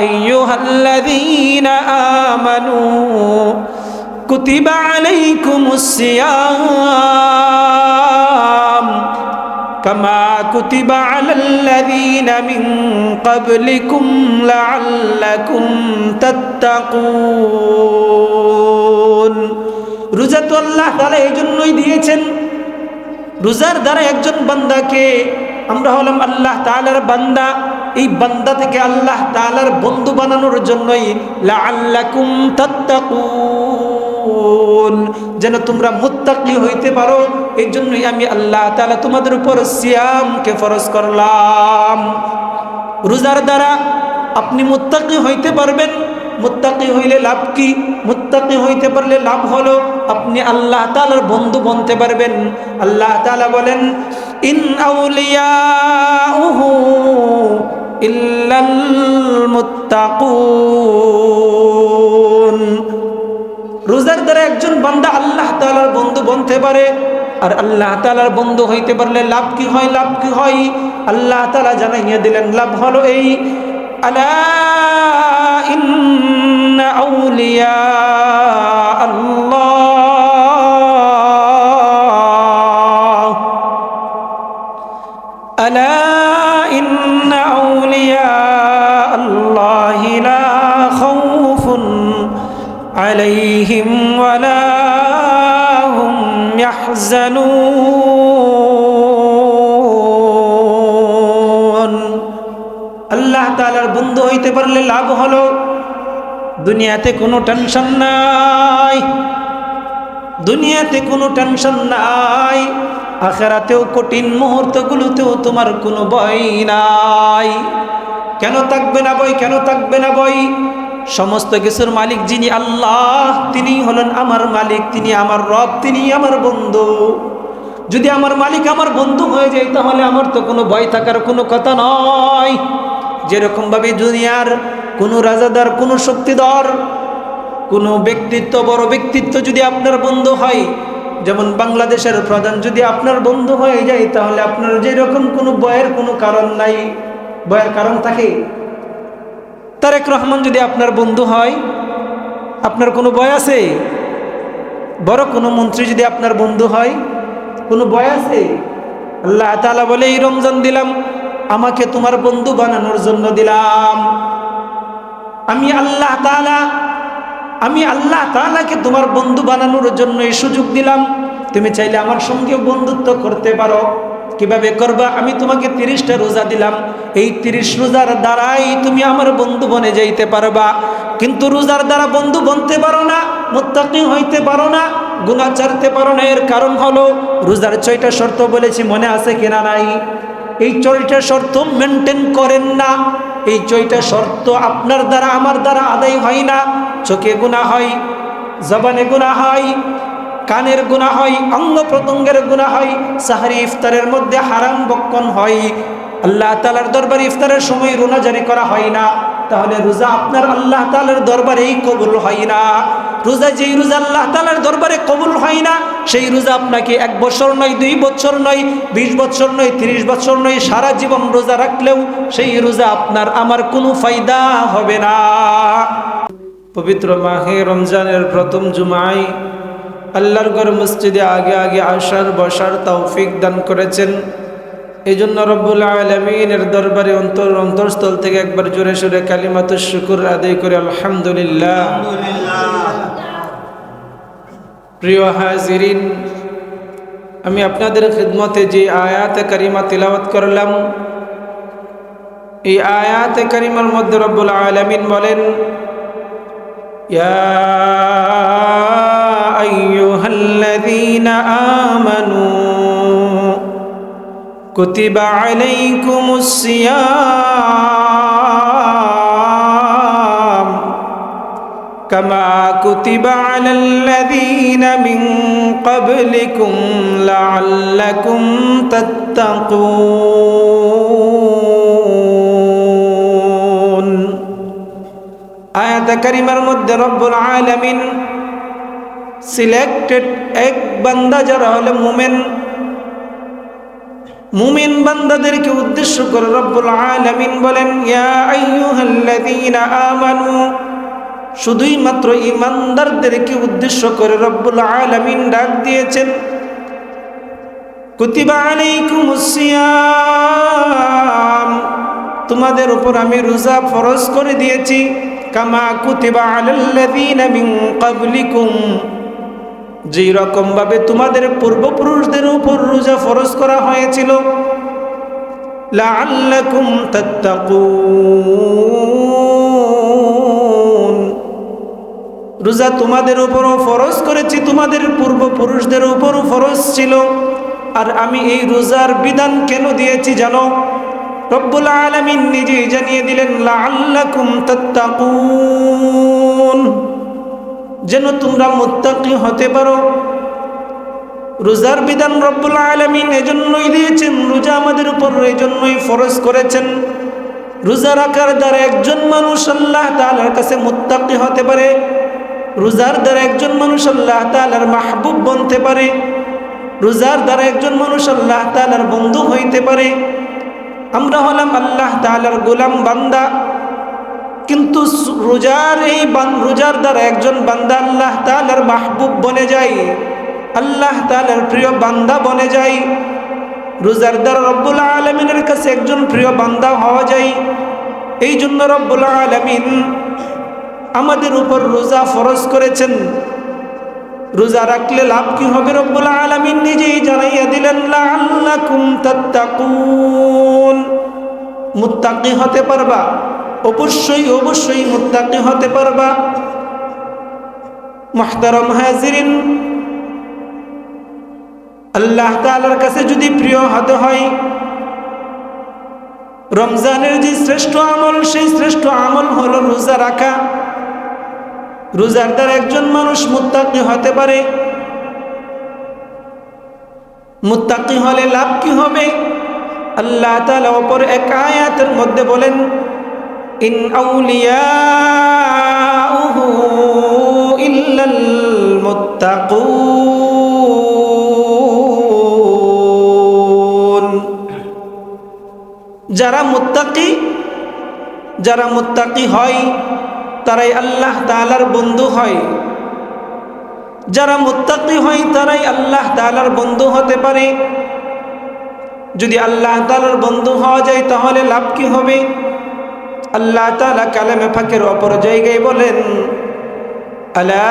আইয়ুহাল্লাযীনা আমানু কুতিবা আলাইকুমুস সিয়াম কামা কুতিবা আলাল্লাযীনা মিন ক্বাবলিকুম লাআল্লাকুম তাত্তাকুন। রোজা তো আল্লাহ তাআলা এই জন্যই দিয়েছেন। রোজার দ্বারা একজন বান্দাকে, আমরা হলাম আল্লাহ তাআলার বান্দা, এই বান্দা থেকে আল্লাহ তাআলার বন্ধু বানানোর জন্যই লাআল্লাকুম তাত্তাকুন, যেন তোমরা মুত্তাকি হইতে পারো। এই জন্যই আমি আল্লাহ তাআলা তোমাদের উপর সিয়ামকে ফরজ করলাম। রোজার দ্বারা আপনি মুত্তাকি হইতে পারবেন। মুত্তাকি হইলে লাভ কি? মুত্তাকি হইতে পারলে লাভ হলো আপনি আল্লাহ তাআলার বন্ধু বনতে পারবেন। আল্লাহ তাআলা বলেন, ইন আউলিয়াউহু ইল্লাল মুত্তাকুন। রোজার দ্বারা একজন বান্দা আল্লাহ তাআলার বন্ধু বনতে পারে। আর আল্লাহ তাআলার বন্ধু হইতে পারলে লাভ কি হয়? লাভ কি হয় আল্লাহ তাআলা জানাইয়া দিলেন। লাভ হলো এই, আলা ইন্না আউলিয়া আল্লাহ, আলা ইন্না আউলিয়া আল্লাহি লা খাউফুন আলাইহিম ওয়ালা হুম ইয়াহজানুন। আল্লাহ তাআলার বন্ধু হইতে পারলে লাভ হলো দুনিয়াতে কোনো টেনশন নাই, দুনিয়াতে কোনো টেনশন নাই, আখিরাতেও কঠিন মুহূর্তগুলোতেও তোমার কোনো ভয় নাই। কেন থাকবে না ভয়? কেন থাকবে না ভয়? সমস্ত কিছুর মালিক যিনি আল্লাহ, তিনি হলেন আমার মালিক, তিনি আমার রব, তিনি আমার বন্ধু। যদি আমার মালিক আমার বন্ধু হয়ে যায় তাহলে আমার তো কোনো ভয় থাকার কোনো কথা নয়। যেরকম ভাবে দুনিয়ার কোনো রাজাদার, কোনো শক্তিধর, কোনো ব্যক্তিত্ব, বড় ব্যক্তিত্ব যদি আপনার বন্ধু হয়, যেমন বাংলাদেশের প্রধান যদি আপনার বন্ধু হয়ে যায় তাহলে আপনার যেরকম কোনো ভয়ের কোনো কারণ নাই। ভয়ের কারণ থাকে? তারেক রহমান যদি আপনার বন্ধু হয় আপনার কোনো ভয় আছে? বড় কোনো মন্ত্রী যদি আপনার বন্ধু হয় কোনো ভয় আছে? আল্লাহ তাআলা বলে, এই রমজান দিলাম আমাকে তোমার বন্ধু বানানোর জন্য দিলাম। আমি আল্লাহ তাআলাকে তোমার বন্ধু বানানোর জন্য এই সুযোগ দিলাম। তুমি চাইলে আমার সঙ্গে বন্ধুত্ব করতে পারো। কিভাবে করবা? আমি তোমাকে 30টা রোজা দিলাম, এই 30 রোজার দ্বারাই তুমি আমার বন্ধু বনে যাইতে পারবা। কিন্তু রোজার দ্বারা বন্ধু বনতে পারো না, মুত্তাকি হইতে পারো না, গুনাহ ছাড়তে পারো না। এর কারণ হলো রোজার 6টা শর্ত বলেছি, মনে আছে কিনা নাই? এই 6টা শর্ত মেনটেন করেন না। এই 6টা শর্ত আপনার দ্বারা আমার দ্বারা আদায় হয় না। চোখে গুনাহ হয়, জবানে গুনাহ হয়, কানের গুনাহ হয়, অঙ্গ প্রত্যঙ্গের গুনাহ হয়, সাহরি ইফতারের মধ্যে হারাম বক্ষণ হয়, আল্লাহ তাআলার দরবারে ইফতারের সময় রোজা জারি করা হয় না। তাহলে রোজা আপনার আল্লাহ তাআলার দরবারেই কবুল হয় না। রোজা যেই রোজা আল্লাহ তাআলার দরবারে কবুল হয় না, সেই রোজা আপনাকে 1 বছর নয়, 2 বছর নয়, 20 বছর নয়, 30 বছর নয়, সারা জীবন রোজা রাখলেও সেই রোজা আপনার আমার কোনো ফায়দা হবে না। পবিত্র মাহে রমজানের প্রথম জুমায় আল্লাহর ঘর মসজিদে আগে আগে আসার বসার তৌফিক দান করেছেন। এই জন্য রব্বুল আলামিনের দরবারে অন্তরস্থল থেকে একবার জোরে সোরে কালিমাতুশ শুকর আদায় করে আলহামদুলিল্লাহ। প্রিয় হাজিরিন, আমি আপনাদের খিদমতে যে আয়াতে কারিমা তিলাওয়াত করলাম, এই আয়াতে কারিমার মধ্যে রব্বুল আলামিন বলেন, ইয়া আইয়ুহাল্লাযীনা আমানু কুতিবা আলাইকুমুস সিয়াম কামা কুতিবা আলাল্লাযীনা মিন ক্বাবলিকুম লাআল্লাকুম তাত্তাকুন। আয়াতে কারিমার মধ্যে রব্বুল আলামিন সিলেক্টেড এক বান্দা যারা হলো মুমিন, মুমিন বান্দাদেরকে উদ্দেশ্য করে রব্বুল আলামিন বলেন, ইয়া আইয়ুহাল্লাযীনা আমানু, শুধুই মাত্র ঈমানদারদেরকে উদ্দেশ্য করে রব্বুল আলামিন ডাক দিয়েছেন। কুতিবা আলাইকুমুস সিয়াম, তোমাদের উপর আমি রোজা ফরজ করে দিয়েছি। কামা কুতিবা আলাল্লাযীনা মিন ক্বাবলিকুম, যেই রকম ভাবে তোমাদের পূর্বপুরুষদের উপর রোজা ফরজ করা হয়েছিল। লাআল্লাকুম তাত্তাকুন, রোজা তোমাদের উপরও ফরজ করেছি, তোমাদের পূর্বপুরুষদের উপরও ফরজ ছিল। আর আমি এই রোজার বিধান কেন দিয়েছি জানো? রব্বুল আলামিন নিজেই জানিয়ে দিলেন, লাআল্লাকুম তাত্তাকুন, যেন তোমরা মুত্তাকি হতে পারো। রোজার বিধান রব্বুল আলামিন এজন্যই দিয়েছেন, রোজা আমাদের উপর এজন্যই ফরজ করেছেন। রোজা রাখার দ্বারা একজন মানুষ আল্লাহ তাআলার কাছে মুত্তাকি হতে পারে। রোজার দ্বারা একজন মানুষ আল্লাহ তাআলার মাহবুব বনতে পারে। রোজার দ্বারা একজন মানুষ আল্লাহ তাআলার বন্ধু হইতে পারে। আমরা হলাম আল্লাহ তাআলার গোলাম বান্দা, কিন্তু রোজার দ্বারা একজন বান্দা আল্লাহ তাআলার মাহবুব বনে যায়, আল্লাহ তাআলার প্রিয় বান্দা বনে যায়। রোজার দ্বারা রব্বুল আলামিনের কাছে একজন প্রিয় বান্দা হওয়া যায়। এই জন্য রব্বুল আলামিন আমাদের উপর রোজা ফরজ করেছেন। রোজা রাখলে লাভ কি হবে রব্বুল আলামিন নিজেই জানাইয়া দিলেন, লাআল্লাকুম তাত্তাকুন, মুত্তাকি হতে পারবা, অবশ্যই অবশ্যই মুত্তাকি হতে পারবা। মুহতারাম হাজিরিন, আল্লাহ তাআলার কাছে যদি প্রিয় হতে হয়, রমজানের যে শ্রেষ্ঠ আমল, সেই শ্রেষ্ঠ আমল হলো রোজা রাখা। রোজার দ্বারা একজন মানুষ মুত্তাকি হতে পারে। মুত্তাকি হলে লাভ কি হবে? আল্লাহ তাআলা অপর এক আয়াতের মধ্যে বলেন, ইন আউলিয়াউহু ইল্লাল মুত্তাকুন, যারা মুত্তাকি হয় তারাই আল্লাহ তাআলার বন্ধু হয়। যারা মুত্তাকি হয় তারাই আল্লাহ তাআলার বন্ধু হতে পারে। যদি আল্লাহ তাআলার বন্ধু হওয়া যায় তাহলে লাভ কি হবে? আল্লাহ তাআলা কালামে পাকের অপর জায়গায় বলেন, আলা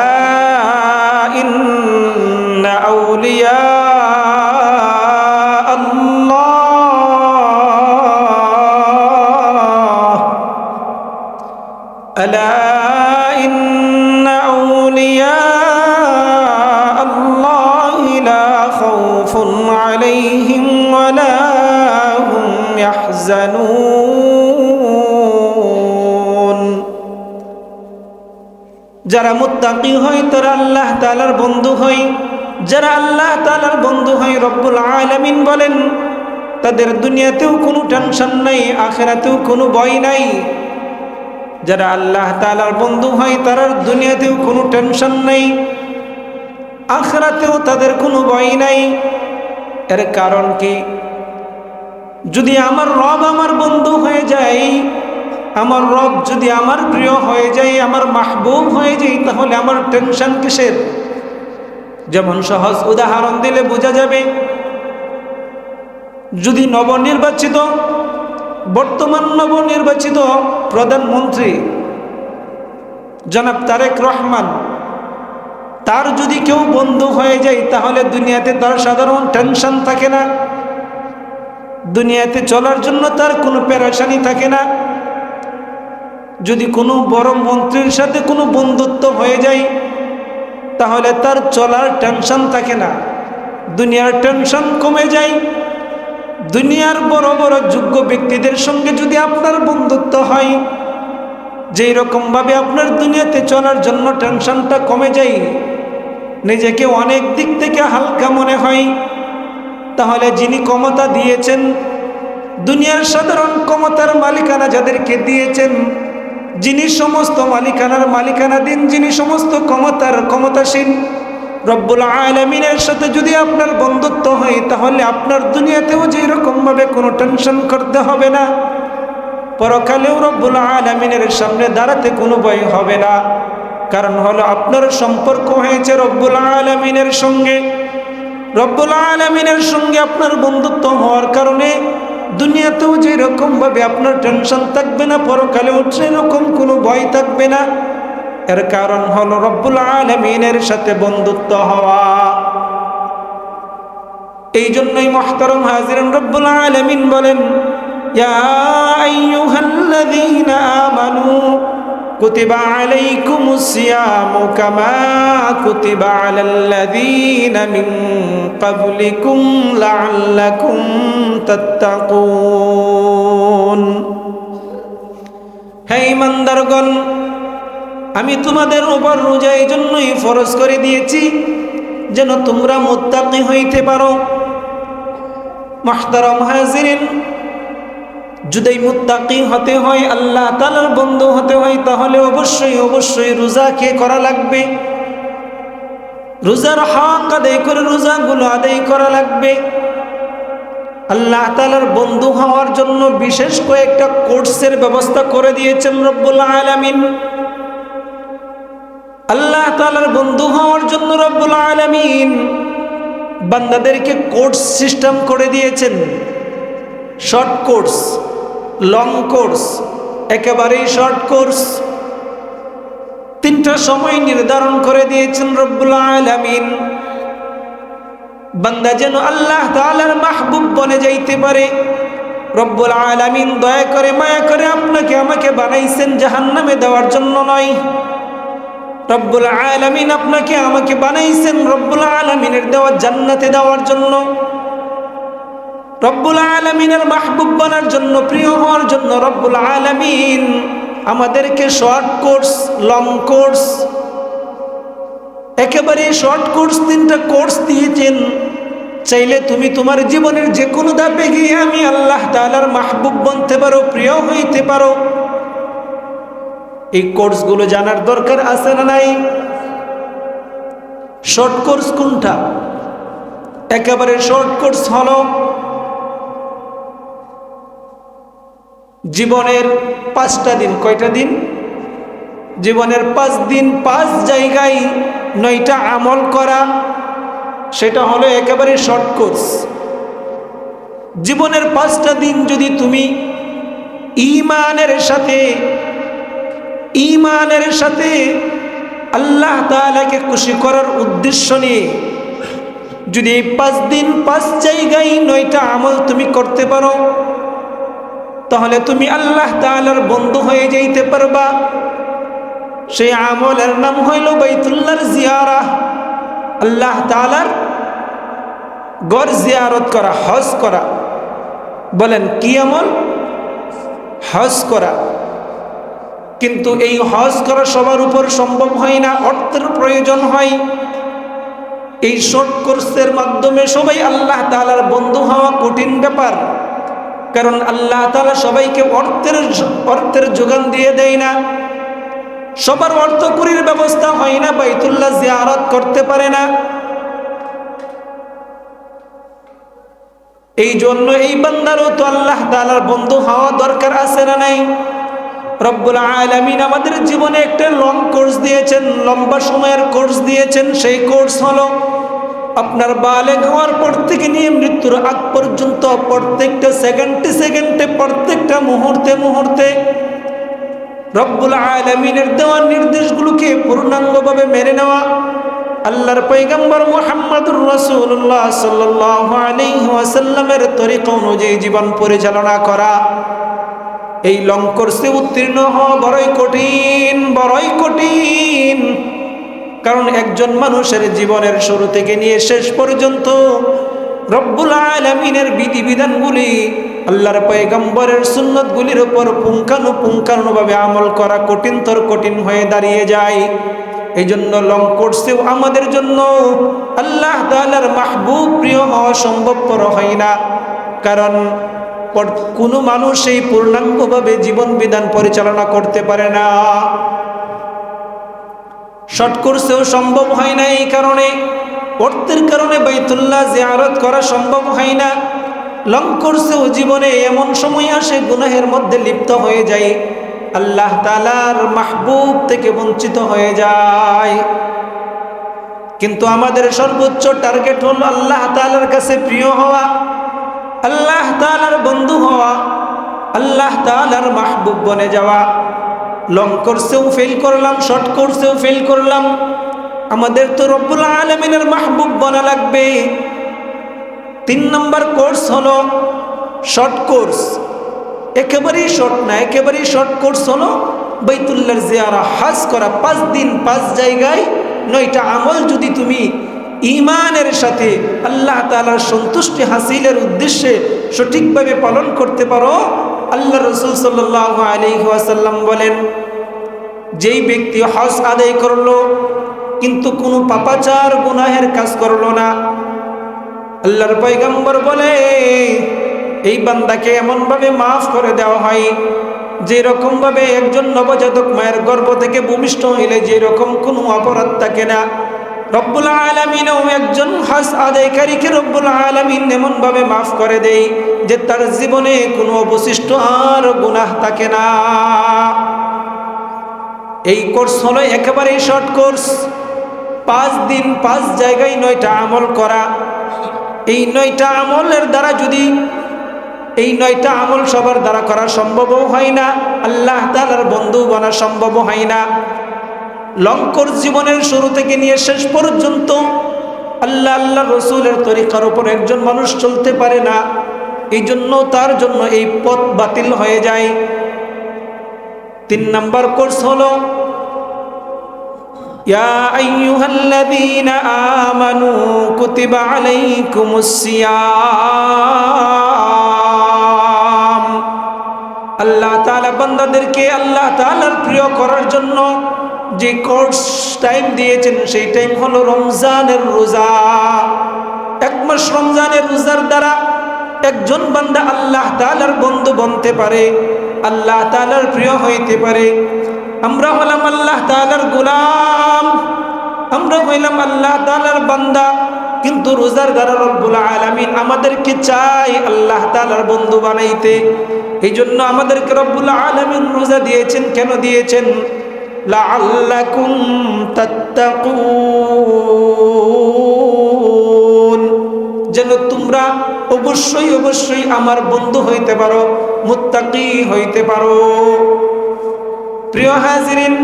ইন্না আউলিয়া ألا إن أولياء الله لا خوف عليهم ولا هم يحزنون, যারা মুত্তাকি হয় তারা আল্লাহ তাআলার বন্ধু হয়। যারা আল্লাহ তাআলার বন্ধু হয় রব্বুল আলামিন বলেন তাদের দুনিয়াতেও কোনো টেনশন নাই, আখিরাতেও কোনো ভয় নাই। যারা আল্লাহ তাআলার বন্ধু হয় তারা দুনিয়াতেও কোনো টেনশন নাই, আখিরাতেও তাদের কোনো ভয় নাই। এর কারণ কি? যদি আমার রব আমার বন্ধু হয়ে যায়, আমার রব যদি আমার প্রিয় হয়ে যায়, আমার মাহবুব হয়ে যায়, তাহলে আমার টেনশন কিসের? যেমন সহজ উদাহরণ দিলে বোঝা যাবে, যদি বর্তমান নবনির্বাচিত প্রধানমন্ত্রী জনাব তারেক রহমান, তার যদি কেউ বন্ধু হয়ে যায় তাহলে দুনিয়াতে তার সাধারণ টেনশন থাকে না, দুনিয়াতে চলার জন্য তার কোনো পেরেশানি থাকে না। যদি কোনো বড় মন্ত্রীর সাথে কোনো বন্ধুত্ব হয়ে যায় তাহলে তার চলার টেনশন থাকে না, দুনিয়ার টেনশন কমে যায়। দুনিয়ার বড় বড় যোগ্য ব্যক্তিদের সঙ্গে যদি আপনার বন্ধুত্ব হয়, যেই রকম ভাবে আপনার দুনিয়াতে চলার জন্য টেনশনটা কমে যায়, নিজেকে অনেক দিক থেকে হালকা মনে হয়, তাহলে যিনি ক্ষমতা দিয়েছেন, দুনিয়ার সাধারণ ক্ষমতার মালিকানা যাদেরকে দিয়েছেন, যিনি সমস্ত মালিকানার মালিকানা দিন, যিনি সমস্ত ক্ষমতাসীন, রব্বুল আলামিনের সাথে যদি আপনার বন্ধুত্ব হয়, তাহলে আপনার দুনিয়াতেও যে এরকম ভাবে কোনো টেনশন করতে হবে না, পরকালেও রব্বুল আলামিনের সামনে দাঁড়াতে কোনো ভয় হবে না। কারণ হলো আপনার সম্পর্ক হয়েছে রব্বুল আলামিনের সঙ্গে। রব্বুল আলামিনের সঙ্গে আপনার বন্ধুত্ব হওয়ার কারণে দুনিয়াতেও যে এরকম ভাবে আপনার টেনশন থাকবে না, পরকালেও সেরকম কোনো ভয় থাকবে না। এর কারণ হলো রব্বুল আলামিনের সাথে বন্ধুত্ব হওয়া। এই জন্যই মুহতারাম হাজিরিন, রব্বুল আলামিন বলেন, ইয়া আইয়ুহাল্লাযীনা আমানু কুতিবা আলাইকুমুস সিয়ামু কামা কুতিবা আলাল্লাযীনা মিন ক্বাবলিকুম লাআল্লাকুম তাত্তাকুন। হে ঈমানদারগণ, আমি তোমাদের উপর রোজা এই জন্যই ফরজ করে দিয়েছি যেন তোমরা মুত্তাকি হইতে পারো। মুহতারাম হাজিরিন, যদি মুত্তাকি হতে হয়, আল্লাহ তাআলার বন্ধু হতে হয়, তাহলে অবশ্যই রোজাকে করা লাগবে। রোজার হক আদায় করে রোজাগুলো আদায় করা লাগবে। আল্লাহ তাআলার বন্ধু হওয়ার জন্য বিশেষ কয়েকটা কোর্সের ব্যবস্থা করে দিয়েছেন রব্বুল আলামিন। আল্লাহ তাআলার বন্ধু হওয়ার জন্য রব্বুল আলামিন বান্দাদেরকে কোর্স সিস্টেম করে দিয়েছেন। শর্ট কোর্স, লং কোর্স, একেবারেই শর্ট কোর্স। তিনটা সময় নির্ধারণ করে দিয়েছেন রব্বুল আলামিন, বান্দা যেন আল্লাহ তাআলার মাহবুব বনে যাইতে পারে। রব্বুল আলামিন দয়া করে মায়া করে আপনাকে আমাকে বানাইছেন জাহান্নামে দেওয়ার জন্য নয়। রব্বুল আলামিন আপনাকে আমাকে বানাইছেন রব্বুল আলামিনের দেওয়া জান্নাতে দেওয়ার জন্য, রব্বুল আলামিনের মাহবুব বানার জন্য, প্রিয় হওয়ার জন্য। রব্বুল আলামিন আমাদেরকে শর্ট কোর্স, লং কোর্স, একেবারে শর্ট কোর্স, তিনটা কোর্স দিয়েছেন। চাইলে তুমি তোমার জীবনের যে কোনো ধাপে গিয়ে আমি আল্লাহ তাআলার মাহবুব বনতে পারো, প্রিয় হইতে পারো। এই কোর্সগুলো জানার দরকার আছে না নাই? শর্ট কোর্স কোনটা? একেবারে শর্ট কোর্স হলো জীবনের 5টা দিন। কয়টা দিন? জীবনের 5 দিন 5 জায়গায় 9টা আমল করা, সেটা হলো একেবারে শর্ট কোর্স। জীবনের 5টা দিন যদি তুমি ঈমানের সাথে আল্লাহ তাআলাকে খুশি করার উদ্দেশ্য নিয়ে যদি এই 5 দিন 5 জায়গায় 9টা আমল তুমি করতে পারো, তাহলে তুমি আল্লাহ তাআলার বন্ধু হয়ে যাইতে পারবা। সেই আমলের নাম হইল বাইতুল্লাহর জিয়ারাহ, আল্লাহ তাআলার ঘর জিয়ারত করা, হজ করা। বলেন কি আমল? হজ করা। কিন্তু এই হজ করা সবার উপর সম্ভব হয় না, অর্থের প্রয়োজন হয়। এই শর্ট কোর্সের মাধ্যমে সবাই আল্লাহ তাআলার বন্ধু হওয়া কঠিন ব্যাপার, কারণ আল্লাহ তাআলা সবাইকে অর্থের যোগান দিয়ে দেয় না। সবার অর্থকরীর ব্যবস্থা হয় না, বাইতুল্লাহ জিয়ারত করতে পারে না। এই জন্য এই বান্দারও তো আল্লাহ তাআলার বন্ধু হওয়া দরকার আছে না নাই? রব্বুল আলামিন আমাদের জীবনে একটা লং কোর্স দিয়েছেন, লম্বা সময়ের কোর্স দিয়েছেন। সেই কোর্স হলো আপনার বালেগ হওয়ার পর থেকে নিয়ে মৃত্যুর আগ পর্যন্ত প্রত্যেকটা সেকেন্ডে প্রত্যেকটা মুহূর্তে রব্বুল আলামিনের দেওয়া নির্দেশগুলোকে পূর্ণাঙ্গভাবে মেনে নেওয়া, আল্লাহর পয়গম্বর মুহাম্মদুর রাসূলুল্লাহ সাল্লাল্লাহু আলাইহি ওয়াসাল্লামের তরিকা অনুযায়ী জীবন পরিচালনা করা। এই লং কোর্সে উত্তীর্ণ হওয়া বড়ই কঠিন। কারণ একজন মানুষের জীবনের শুরু থেকে নিয়ে শেষ পর্যন্ত রব্বুল আলামিনের বিধিবিধানগুলি, আল্লাহর পয়গম্বরের সুন্নতগুলির উপর পুঙ্খানুপুঙ্খানুভাবে আমল করা কঠিন হয়ে দাঁড়িয়ে যায়। এই জন্য লং কোর্সেও আমাদের জন্য আল্লাহ তাআলার মাহবুব প্রিয় হওয়া সম্ভবপর হয় না, কারণ কোনো মানুষ এই পূর্ণাঙ্গভাবে জীবন বিধান পরিচালনা করতে পারে না। শর্ট কোর্সেও সম্ভব হয় না, এই কারণে অর্থের কারণে বাইতুল্লাহ জিয়ারত করা সম্ভব হয় না। লং কোর্সেও জীবনে এমন সময় আসে গুনাহের মধ্যে লিপ্ত হয়ে যায়, আল্লাহ তাআলার মাহবুব থেকে বঞ্চিত হয়ে যায়। কিন্তু আমাদের সর্বোচ্চ টার্গেট হলো আল্লাহ তাআলার কাছে প্রিয় হওয়া, আল্লাহ তাআলার বন্ধু হওয়া, আল্লাহ তাআলার মাহবুব বনে যাওয়া। লং কোর্সেও ফেল করলাম, শর্ট কোর্সেও ফেল করলাম, আমাদের তো রব্বুল আলামিনের মাহবুব বনা লাগবে। 3 নম্বর কোর্স হলো শর্ট কোর্স, একেবারেই শর্ট না, একেবারেই শর্ট কোর্স হলো বাইতুল্লাহর জিয়ারা, হজ করা। 5 দিন 5 জায়গায় 9টা আমল যদি তুমি ঈমানের সাথে আল্লাহ তাআলার সন্তুষ্টি হাসিলের উদ্দেশ্যে সঠিকভাবে পালন করতে পারো, আল্লাহ রাসূল সাল্লাল্লাহু আলাইহি ওয়াসাল্লাম বলেন, যেই ব্যক্তি হজ আদায় করলো কিন্তু কোনো পাপাচার গুনাহের কাজ করলো না, আল্লাহর পয়গম্বর বলে এই বান্দাকে এমনভাবে মাফ করে দেওয়া হয় যেরকম ভাবে একজন নবজাতক মায়ের গর্ভ থেকে ভূমিষ্ঠ হইলে যেরকম কোনো অপরাধ থাকে না, রব্বুল আলামিনও একজন হজ আদায়কারীকে রব্বুল আলামিন এমনভাবে মাফ করে দেয় যে তার জীবনে কোনো অবশিষ্ট আর গুনাহ থাকে না। এই কোর্স হলো একেবারেই শর্ট কোর্স, 5 দিন 5 জায়গায় 9টা আমল করা। এই 9টা আমলের দ্বারা যদি এই 9টা আমল সবার দ্বারা করা সম্ভবও হয় না, আল্লাহ তাআলার বন্ধু বনা সম্ভব হয় না। লং কোর্স জীবনের শুরু থেকে নিয়ে শেষ পর্যন্ত আল্লাহ আল্লাহ রসুলের তরিকার উপর একজন মানুষ চলতে পারে না, এই জন্য তার জন্য এই পথ বাতিল হয়ে যায়। 3 নম্বর কোর্স হলো ইয়া আইয়ুহাল্লাযীনা আমানু কুতিবা আলাইকুমুস সিয়াম। আল্লাহ তাআলা বান্দাদেরকে আল্লাহ তাআলার প্রিয় করার জন্য যে কোর্স টাইম দিয়েছেন সেই টাইম হলো রমজানের রোজা। 1 মাস রমজানের রোজার দ্বারা একজন বান্দা আল্লাহ তাআলার বন্ধু বনতে পারে, আল্লাহ তাআলার প্রিয় হইতে পারে। আমরা হলাম আল্লাহ তাআলার গোলাম, আমরা হইলাম আল্লাহ তাআলার বান্দা, কিন্তু রোজার দ্বারা রব্বুল আলামিন আমাদেরকে চাই আল্লাহ তাআলার বন্ধু বানাইতে। এই জন্য আমাদেরকে রব্বুল আলামিন রোজা দিয়েছেন। কেন দিয়েছেন? লাআল্লাকুম তাত্তাকুন, যেন তোমরা অবশ্যই অবশ্যই আমার বন্ধু হইতে পারো, মুত্তাকি হইতে পারো। প্রিয় হাজিরিন,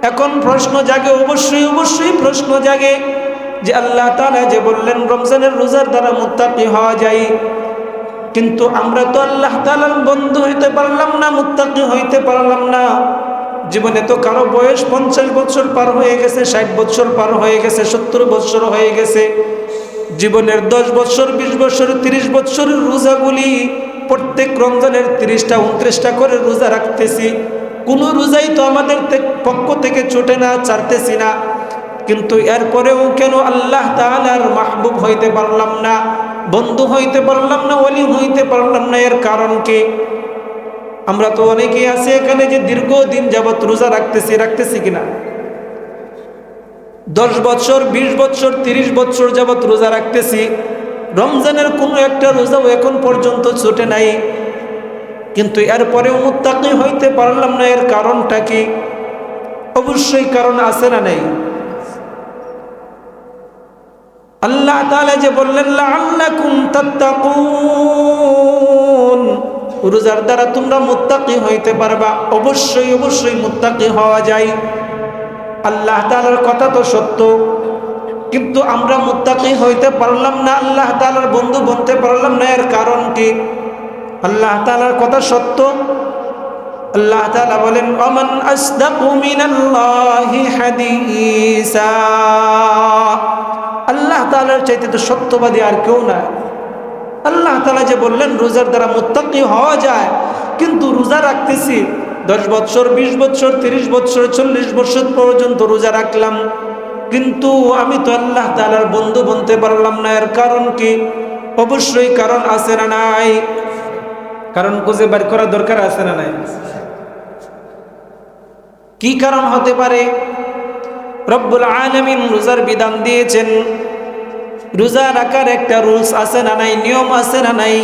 এখন প্রশ্ন জাগে, অবশ্যই অবশ্যই প্রশ্ন জাগে যে আল্লাহ তাআলা যে বললেন রমজানের রোজার দ্বারা মুত্তাকি হওয়া যায়, কিন্তু আমরা তো আল্লাহ তাআলার বন্ধু হইতে পারলাম না, মুত্তাকি হইতে পারলাম না। জীবনে তো কারো বয়স 50 বছর পার হয়ে গেছে, 60 বছর পার হয়ে গেছে, 70 বছর হয়ে গেছে। জীবনের 10 বছর, 20 বছর, 30 বছরের রোজাগুলি প্রত্যেক রমজানের 30টা 29টা করে রোজা রাখতেছি, কোনো রোজাই তো আমাদের পক্ষ থেকে ছুটে না, ছাড়তেছি না। কিন্তু এরপরেও কেন আল্লাহ তাআলার মাহবুব হইতে পারলাম না, বন্ধু হইতে পারলাম না, ওলি হইতে পারলাম না? এর কারণ কি? আমরা তো অনেকেই আছে এখানে যে দীর্ঘদিন যাবত রোজা রাখতেছি কিনা, 10 বছর, 20 বছর, 30 বছর যাবত রোজা রাখতেছি, রমজানের কোনো একটা রোজাও এখন পর্যন্ত ছুটে নাই, কিন্তু এরপরেও মুত্তাকি হইতে পারলাম না। এর কারণটা কি? অবশ্যই কারণ আছে না নাই? আল্লাহ তাআলা যে বললেন লাআল্লাকুম তাত্তাকুন, রোজার দ্বারা তোমরা মুত্তাকি হইতে পারবা। অবশ্যই অবশ্যই মুত্তাকি হওয়া যায়, আল্লাহ তাআলার কথা তো সত্য, কিন্তু আমরা মুত্তাকি হইতে পারলাম না, আল্লাহ তাআলার বন্ধু বনতে পারলাম না। এর কারণ কি? আল্লাহ তাআলার কথা সত্য, আল্লাহ তাআলা বলেন ওমান আসদাকু মিনাল্লাহি হাদিসা, আল্লাহ তাআলার চাইতে তো সত্যবাদী আর কেউ না। আল্লাহ তাআলা যে বললেন রোজার দ্বারা মুত্তাকি হওয়া যায়, কিন্তু রোজা রাখতেছি 10 বছর, 20 বছর, 30 বছর, 40 বছর পর্যন্ত রোজা রাখলাম, কিন্তু আমি তো আল্লাহ তাআলার বন্ধু বনতে পারলাম না। এর কারণ কি? অবশ্যই কারণ আছে না নাই? কারণ খুঁজে বের করা দরকার আছে না নাই? কি কারণ হতে পারে? রব্বুল আলামিন রোজার বিধান দিয়েছেন। রোজা রাখার একটা রুলস আছে না নাই, নিয়ম আছে না নাই?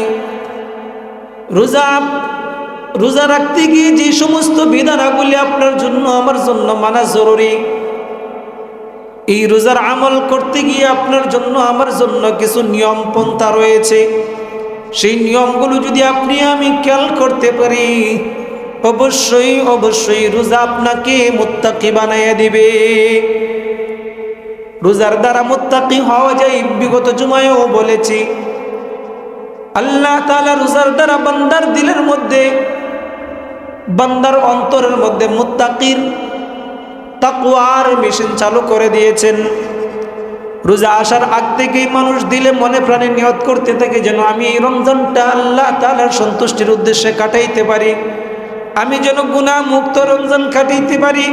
রোজা রাখতে গিয়ে যে সমস্ত বিধানাগুলি আপনার জন্য আমার জন্য মানা জরুরি, এই রোজার আমল করতে গিয়ে আপনার জন্য আমার জন্য কিছু নিয়ম পন্থা রয়েছে। সেই নিয়মগুলো যদি আপনি আমি খেয়াল করতে পারি, অবশ্যই অবশ্যই রোজা আপনাকে মুত্তাকি বানাইয়া দিবে। রোজার দ্বারা মুত্তাকি হওয়া যায়, বিগত জুমায়ও বলেছি। আল্লাহ তাআলা রোজার দ্বারা বান্দার দিলের মধ্যে, বান্দার অন্তরের মধ্যে মুত্তাকির তাকওয়ার মিশন চালু করে দিয়েছেন। রোজা আসার আগ থেকেই মানুষ দিলে মনে প্রাণে নিয়ত করতে থাকে, যেন আমি এই রমজানটা আল্লাহ তাআলার সন্তুষ্টির উদ্দেশ্যে কাটাইতে পারি, আমি যেন গুনাহ মুক্ত রমজান কাটাইতে পারি,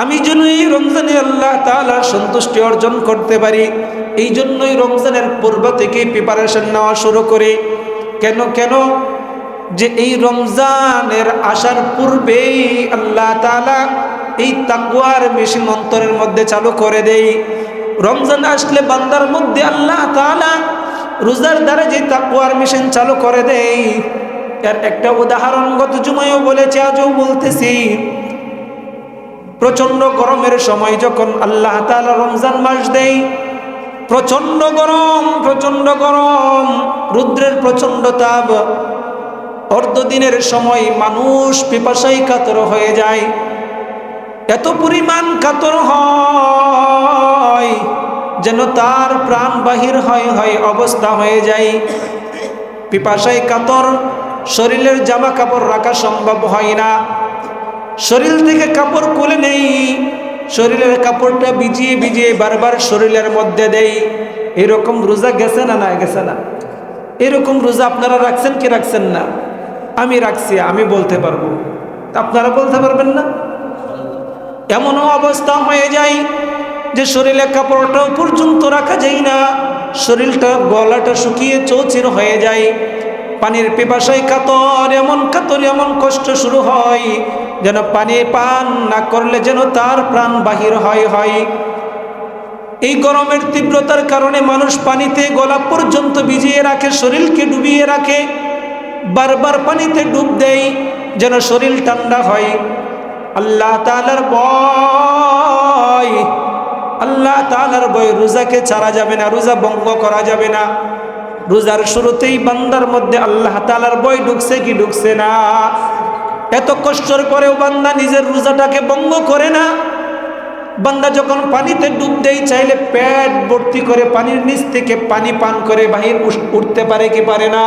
আমি যেন এই রমজানে আল্লাহ তাআলার সন্তুষ্টি অর্জন করতে পারি। এই জন্যই রমজানের পূর্ব থেকেই প্রিপারেশন নেওয়া শুরু করে। কেন যে এই রমজানের আসার পূর্বেই আল্লাহ তাআলা এই তাকওয়ার মিশন অন্তরের মধ্যে চালু করে দেয়। রমজান আসলে বান্দার মধ্যে আল্লাহ তাআলা রোজার দ্বারা যে তাকওয়ার মিশন চালু করে দেয়, এর একটা উদাহরণ গত জুমায়ও বলেছি, আজও বলতেছি। প্রচন্ড গরমের সময় যখন আল্লাহ তাআলা রমজান মাস দেয়, প্রচন্ড গরম, রৌদ্রের প্রচন্ড তাপ, অর্ধদিনের সময় মানুষ পিপাসায় কাতর হয়ে যায়। এত পরিমাণ কাতর হয় যেন তার প্রাণ বাহির হয় অবস্থা হয়ে যায়। পিপাসায় কাতর, শরীরের জামা কাপড় রাখা সম্ভব হয় না, শরীর থেকে কাপড় খুলে নেই, শরীরের কাপড়টা ভিজিয়ে বারবার শরীরের মধ্যে দেই। এরকম রোজা গেছে না গেছে না? এরকম রোজা আপনারা রাখছেন কি রাখছেন না? আমি রাখছি, আমি বলতে পারবো, আপনারা বলতে পারবেন না? এমনও অবস্থা হয়ে যায় যে শরীরের কাপড়টাও পর্যন্ত রাখা যায় না, শরীরটা গলাটা শুকিয়ে চৌচির হয়ে যায়। পানির পিপাসায় কাতর, এমন কষ্ট শুরু হয় যেন পানি পান না করলে যেন তার প্রাণ বাহির হয়। এই গরমের তীব্রতার কারণে মানুষ পানিতে গলা পর্যন্ত ভিজিয়ে রাখে, শরীরকে ডুবিয়ে রাখে, বারবার পানিতে ডুব দেয় যেন শরীর ঠান্ডা হয়। আল্লাহ তাআলার ভয় রোজাকে ছাড়া যাবে না, রোজা ভঙ্গ করা যাবে না। রোজার শুরুতেই বান্দার মধ্যে আল্লাহ তাআলার ভয় ঢুকছে কি ঢুকছে না? এত কষ্টের পরেও বান্দা নিজের রোজাটাকে ভঙ্গ করে না। বান্দা যখন পানিতে ডুব দেয়, চাইলে পেট ভর্তি করে পানির নিচ থেকে পানি পান করে বাহির উঠতে পারে কি পারে না?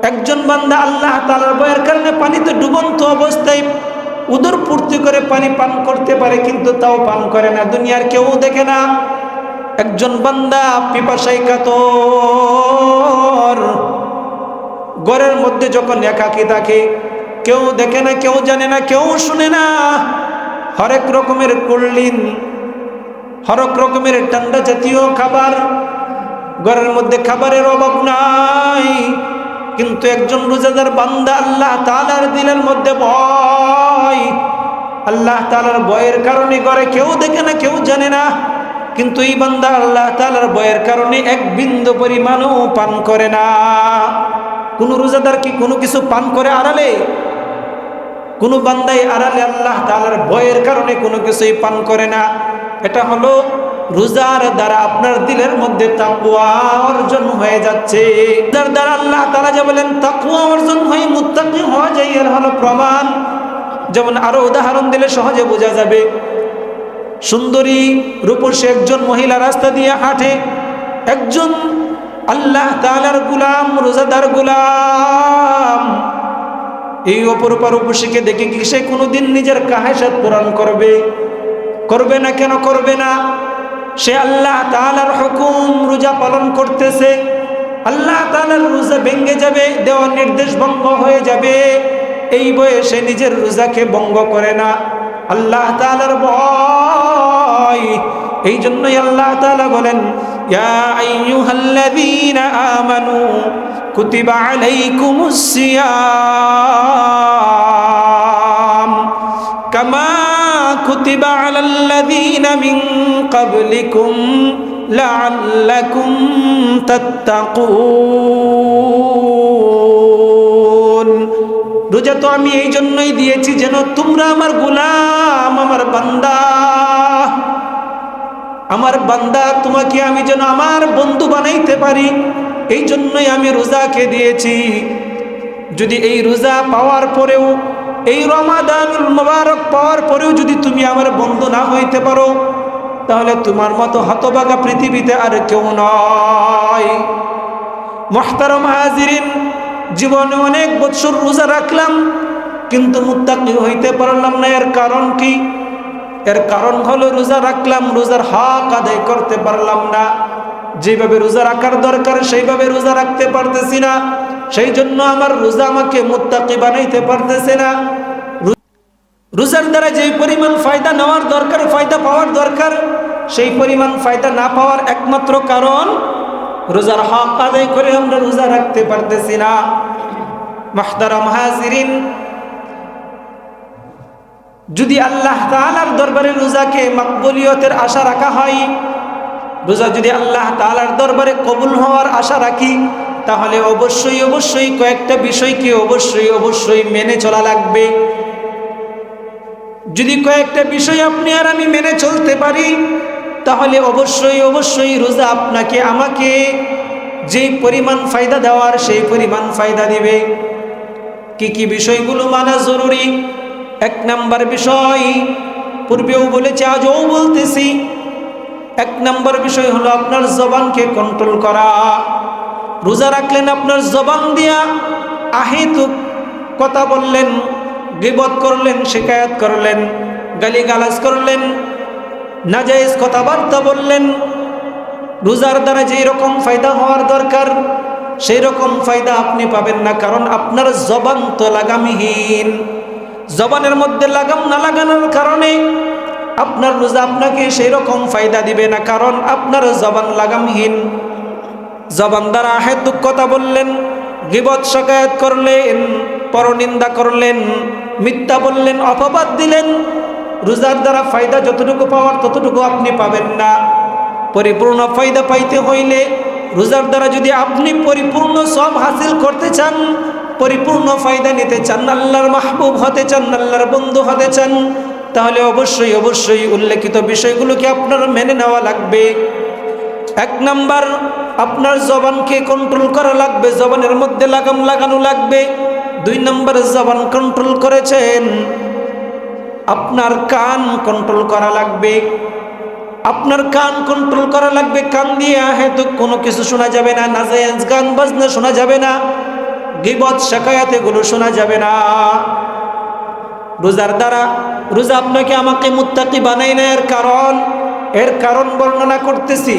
একজন বান্দা আল্লাহ তাআলার ভয়ের কারণে পানিতে ডুবন্ত অবস্থায় উদর পূর্তি করে পানি পান করতে পারে, কিন্তু তাও পান করে না, দুনিয়ার কেউ দেখে না। একজন বান্দা পিপাসায় কাতর, ঘরের মধ্যে যখন একাকী থাকে, কেউ দেখে না, কেউ জানে না, কেউ শুনে না, হরেক রকমের কোল্ড, হরেক রকমের ঠান্ডা জাতীয় খাবার, ঘরের মধ্যে খাবারের অভাব নাই, কিন্তু একজন রোজাদার বান্দা আল্লাহ তাআলার দিলের মধ্যে ভয়, আল্লাহ তাআলার ভয়ের কারণে ঘরে কেউ দেখে না, কেউ জানে না, কিন্তু এই বান্দা আল্লাহ তাআলার ভয়ের কারণে এক বিন্দু পরিমাণও পান করে না। কোন রোজাদার কি কোনো কিছু পান করে আড়ালে? কোন বান্দাই আড়ালে আল্লাহ তাআলার ভয়ের কারণে কোনো কিছুই পান করে না। এটা হলো রোজার দ্বারা আপনার দিলের মধ্যে তাকওয়া অর্জন হয়ে যাচ্ছে। যার দ্বারা আল্লাহ তাআলা যা বলেন তাকওয়া অর্জন হয়ে মুত্তাকি হওয়া যায়, এর হলো প্রমাণ। যেমন আরো উদাহরণ দিলে সহজে বোঝা যাবে। সুন্দরী রূপসী একজন মহিলা রাস্তা দিয়ে হাঁটে, একজন আল্লাহ তাআলার গোলাম, রোজাদার গোলাম, এই অপরূপা রূপসীকে দেখে কি সে কোনোদিন নিজের কাহাসাত পূরণ করবে না? কেন করবে না? সে আল্লাহ তাআলার হুকুম রোজা পালন করতেছে, আল্লাহ তাআলার রোজা ভেঙে যাবে, দেওয়া নির্দেশ ভঙ্গ হয়ে যাবে, এই বয়সে নিজের রোজাকে ভঙ্গ করে না। আল্লাহ তাআলার ভয়, এই জন্যই আল্লাহ তাআলা বলেন, ইয়া আইয়ুহাল্লাযীনা আমানু কুতিবা আলাইকুমুস সিয়াম কামা কুতিবা আলাল্লাযীনা মিন ক্বাবলিকুম লাআল্লাকুম তাত্তাকুন। রোজা তো আমি এই জন্যই দিয়েছি যেন তোমরা আমার গোলাম, আমার বান্দা তোমাকে আমি যেন আমার বন্ধু বানাইতে পারি, এই জন্যই আমি রোজাকে দিয়েছি। যদি এই রোজা পাওয়ার পরেও, এই রমাদানুল মুবারক পাওয়ার পরেও যদি তুমি আমার বন্ধু না হইতে পারো, তাহলে তোমার মতো হতভাগা পৃথিবীতে আর কেউ নয়। মুহতারাম হাজিরিন, জীবনে অনেক বছর রোজা রাখলাম কিন্তু মুত্তাকি হইতে পারলাম না। এর কারণ কি? এর কারণ হলো রোজা রাখলাম, রোজার হক আদায় করতে পারলাম না। যেভাবে রোজা রাখার দরকার সেইভাবে রোজা রাখতে পারতেছি না, সেই জন্য আমার রোজা আমাকে মুত্তাকি বানাইতে পারতেছে না। রোজার দ্বারা যেই পরিমাণ ফায়দা নেওয়ার দরকার, ফায়দা পাওয়ার দরকার, সেই পরিমাণ ফায়দা না পাওয়ার একমাত্র কারণ রোজার হক আদায় করে আমরা রোজা রাখতে পারতেছি না। মুহতারাম হাজিরিন, যদি আল্লাহ তাআলার দরবারে রোজাকে মাকবুলিয়তের আশা রাখা হয়, রোজা যদি আল্লাহ তাআলার দরবারে কবুল হওয়ার আশা রাখি, তাহলে অবশ্যই কয়েকটা বিষয়কে অবশ্যই মেনে চলা লাগবে। যদি কয়েকটা বিষয় আপনি আর আমি মেনে চলতে পারি, তাহলে অবশ্যই রোজা আপনাকে আমাকে যেই পরিমাণ ফায়দা দেওয়ার সেই পরিমাণ ফায়দা দিবে। কি বিষয়গুলো মানা জরুরি? এক নাম্বার বিষয়, পূর্বেও বলেছি আজও বলতেছি, এক নাম্বার বিষয় হলো আপনার জবানকে কন্ট্রোল করা। রোজা রাখলেন, আপনার জবান দিয়া আহেতুক কথা বললেন, গীবত করলেন, শিকায়াত করলেন, গালিগালাজ করলেন, নাজায়েজ কথাবার্তা বললেন। রোজার দ্বারা যেই রকম ফায়দা হওয়ার দরকার সেই রকম ফায়দা আপনি পাবেন না, কারণ আপনার জবান তো লাগামহীন। জবানের মধ্যে লাগাম না লাগানোর কারণে আপনার রোজা আপনাকে সেই রকম ফায়দা দিবে না, কারণ আপনার জবান লাগামহীন। জবান দ্বারা হেতুক কথা বললেন, গীবত শিকায়াত করলেন, পরনিন্দা করলেন, মিথ্যা বললেন, অপবাদ দিলেন। রোজার দ্বারা ফায়দা যতটুকু পাওয়ার ততটুকু আপনি পাবেন না। পরিপূর্ণ ফায়দা পাইতে হইলে, রোজার দ্বারা যদি আপনি পরিপূর্ণ সব হাসিল করতে চান, পরিপূর্ণ ফায়দা নিতে চান, আল্লাহর মাহবুব হতে চান, আল্লাহর বন্ধু হতে চান, তাহলে অবশ্যই উল্লেখিত বিষয়গুলোকে আপনার মেনে নেওয়া লাগবে। এক নাম্বার, আপনার জবানকে কন্ট্রোল করা লাগবে, জবানের মধ্যে লাগাম লাগানো লাগবে। দুই নাম্বার, জবান কন্ট্রোল করেছেন, আপনার কান কন্ট্রোল করা লাগবে। আপনার কান কন্ট্রোল করা লাগবে। কান দিয়ে হয়তো কোনো কিছু শোনা যাবে না, নাজায়েজ গান বাজনা শোনা যাবে না, গীবত শিকায়াত এগুলো শোনা যাবে না। রোজার দ্বারা, রোজা আপনাকে আমাকে মুত্তাকি বানায় না, এর কারণ বর্ণনা করতেছি।